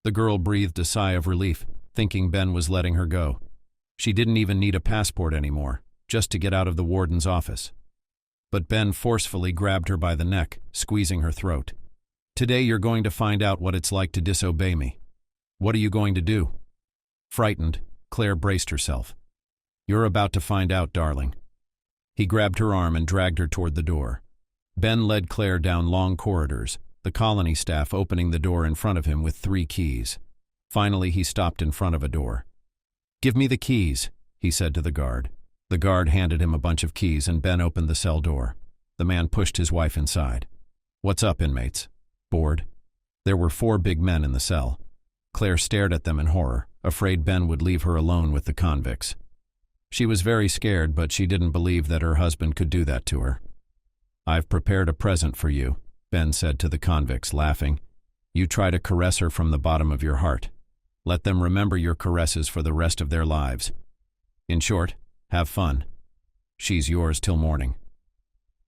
The girl breathed a sigh of relief, thinking Ben was letting her go. She didn't even need a passport anymore, just to get out of the warden's office. But Ben forcefully grabbed her by the neck, squeezing her throat. "Today you're going to find out what it's like to disobey me. What are you going to do?" Frightened, Claire braced herself. "You're about to find out, darling." He grabbed her arm and dragged her toward the door. Ben led Claire down long corridors, the colony staff opening the door in front of him with 3 keys. Finally, he stopped in front of a door. "Give me the keys," he said to the guard. The guard handed him a bunch of keys and Ben opened the cell door. The man pushed his wife inside. "What's up, inmates? Bored?" There were 4 big men in the cell. Claire stared at them in horror, afraid Ben would leave her alone with the convicts. She was very scared, but she didn't believe that her husband could do that to her. "I've prepared a present for you," Ben said to the convicts, laughing. "You try to caress her from the bottom of your heart. Let them remember your caresses for the rest of their lives. In short, have fun. She's yours till morning."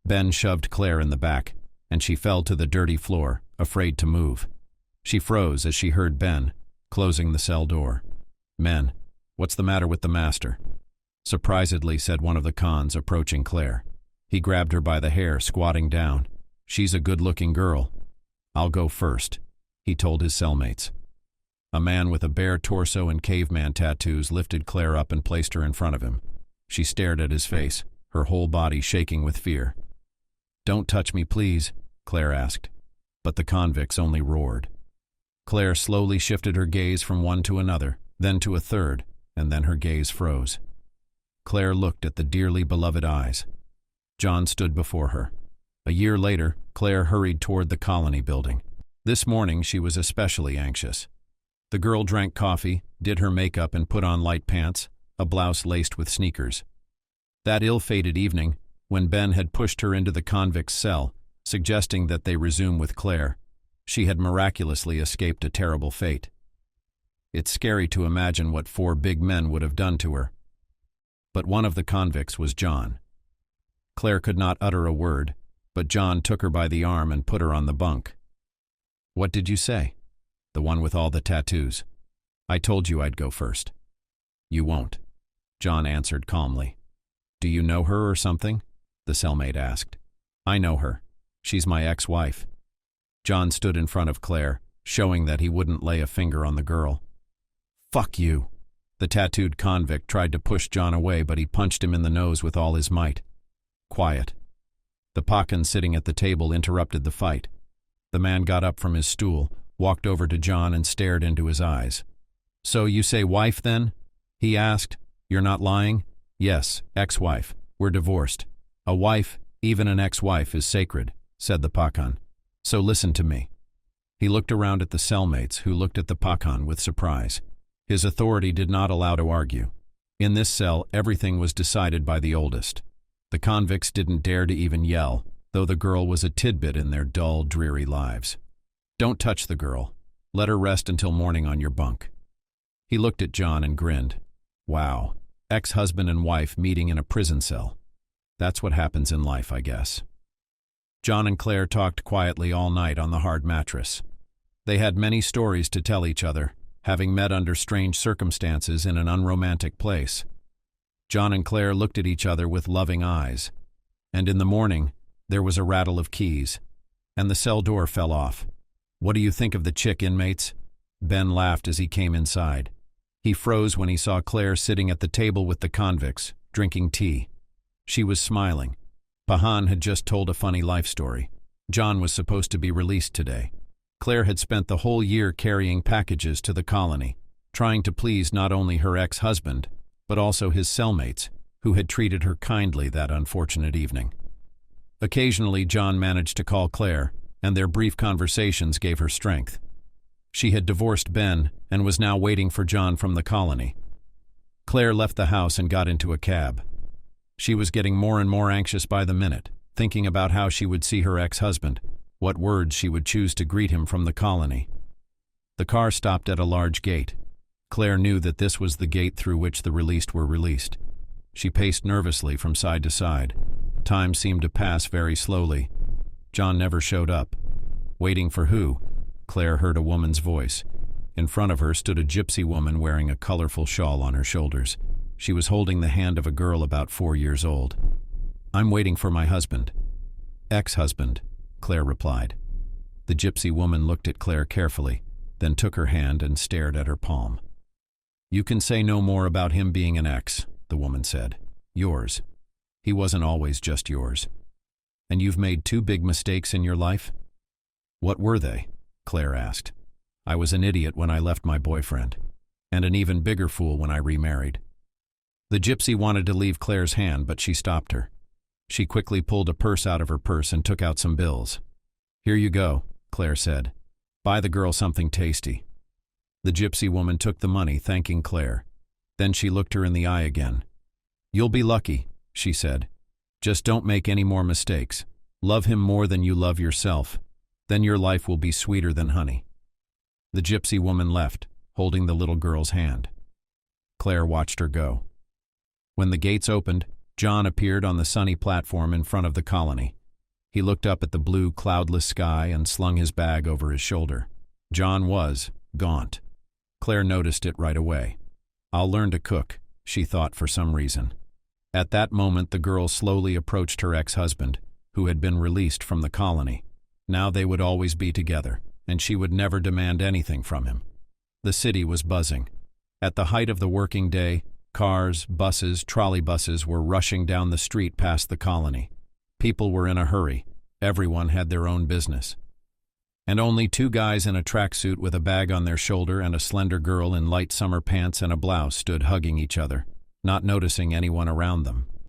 Ben shoved Claire in the back, and she fell to the dirty floor, afraid to move. She froze as she heard Ben closing the cell door. Men, "What's the matter with the master?" surprisedly said one of the cons, approaching Claire. He grabbed her by the hair, squatting down. "She's a good-looking girl." "I'll go first," he told his cellmates. A man with a bare torso and caveman tattoos lifted Claire up and placed her in front of him. She stared at his face, her whole body shaking with fear. "Don't touch me, please," Claire asked. But the convicts only roared. Claire slowly shifted her gaze from one to another, then to a third, and then her gaze froze. Claire looked at the dearly beloved eyes. John stood before her. A year later, Claire hurried toward the colony building. This morning she was especially anxious. The girl drank coffee, did her makeup and put on light pants, a blouse laced with sneakers. That ill-fated evening, when Ben had pushed her into the convict's cell, suggesting that they resume with Claire, she had miraculously escaped a terrible fate. It's scary to imagine what 4 big men would have done to her. But one of the convicts was John. Claire could not utter a word, but John took her by the arm and put her on the bunk. "What did you say?" "The one with all the tattoos. I told you I'd go first." "You won't," John answered calmly. "Do you know her or something?" the cellmate asked. "I know her. She's my ex-wife." John stood in front of Claire, showing that he wouldn't lay a finger on the girl. "Fuck you." The tattooed convict tried to push John away, but he punched him in the nose with all his might. "Quiet." The Pacan sitting at the table interrupted the fight. The man got up from his stool, walked over to John and stared into his eyes. "So you say wife then?" he asked. "You're not lying?" "Yes, ex-wife. We're divorced." "A wife, even an ex-wife, is sacred," said the Pacan. "So listen to me." He looked around at the cellmates, who looked at the Pacan with surprise. His authority did not allow to argue. In this cell, everything was decided by the oldest. The convicts didn't dare to even yell, though the girl was a tidbit in their dull, dreary lives. "Don't touch the girl. Let her rest until morning on your bunk." He looked at John and grinned. Wow, ex-husband and wife meeting in a prison cell. That's what happens in life, I guess. John and Claire talked quietly all night on the hard mattress. They had many stories to tell each other, having met under strange circumstances in an unromantic place. John and Claire looked at each other with loving eyes, and in the morning, there was a rattle of keys, and the cell door fell off. "What do you think of the chick, inmates?" Ben laughed as he came inside. He froze when he saw Claire sitting at the table with the convicts, drinking tea. She was smiling. Pahan had just told a funny life story. John was supposed to be released today. Claire had spent the whole year carrying packages to the colony, trying to please not only her ex-husband, but also his cellmates, who had treated her kindly that unfortunate evening. Occasionally, John managed to call Claire, and their brief conversations gave her strength. She had divorced Ben and was now waiting for John from the colony. Claire left the house and got into a cab. She was getting more and more anxious by the minute, thinking about how she would see her ex-husband, what words she would choose to greet him from the colony. The car stopped at a large gate. Claire knew that this was the gate through which the released were released. She paced nervously from side to side. Time seemed to pass very slowly. John never showed up. Waiting for who? Claire heard a woman's voice. In front of her stood a gypsy woman wearing a colorful shawl on her shoulders. She was holding the hand of a girl about 4 years old. "I'm waiting for my husband." "Ex-husband," Claire replied. The gypsy woman looked at Claire carefully, then took her hand and stared at her palm. "You can say no more about him being an ex," the woman said. "Yours. He wasn't always just yours. And you've made 2 big mistakes in your life?" "What were they?" Claire asked. "I was an idiot when I left my boyfriend, and an even bigger fool when I remarried." The gypsy wanted to leave Claire's hand, but she stopped her. She quickly pulled a purse out of her purse and took out some bills. "Here you go," Claire said. "Buy the girl something tasty." The gypsy woman took the money, thanking Claire. Then she looked her in the eye again. "You'll be lucky," she said. "Just don't make any more mistakes. Love him more than you love yourself. Then your life will be sweeter than honey." The gypsy woman left, holding the little girl's hand. Claire watched her go. When the gates opened, John appeared on the sunny platform in front of the colony. He looked up at the blue, cloudless sky and slung his bag over his shoulder. John was gaunt. Claire noticed it right away. I'll learn to cook, she thought for some reason. At that moment the girl slowly approached her ex-husband, who had been released from the colony. Now they would always be together, and she would never demand anything from him. The city was buzzing. At the height of the working day, cars, buses, trolleybuses were rushing down the street past the colony. People were in a hurry. Everyone had their own business. And only two guys in a tracksuit with a bag on their shoulder and a slender girl in light summer pants and a blouse stood hugging each other, not noticing anyone around them.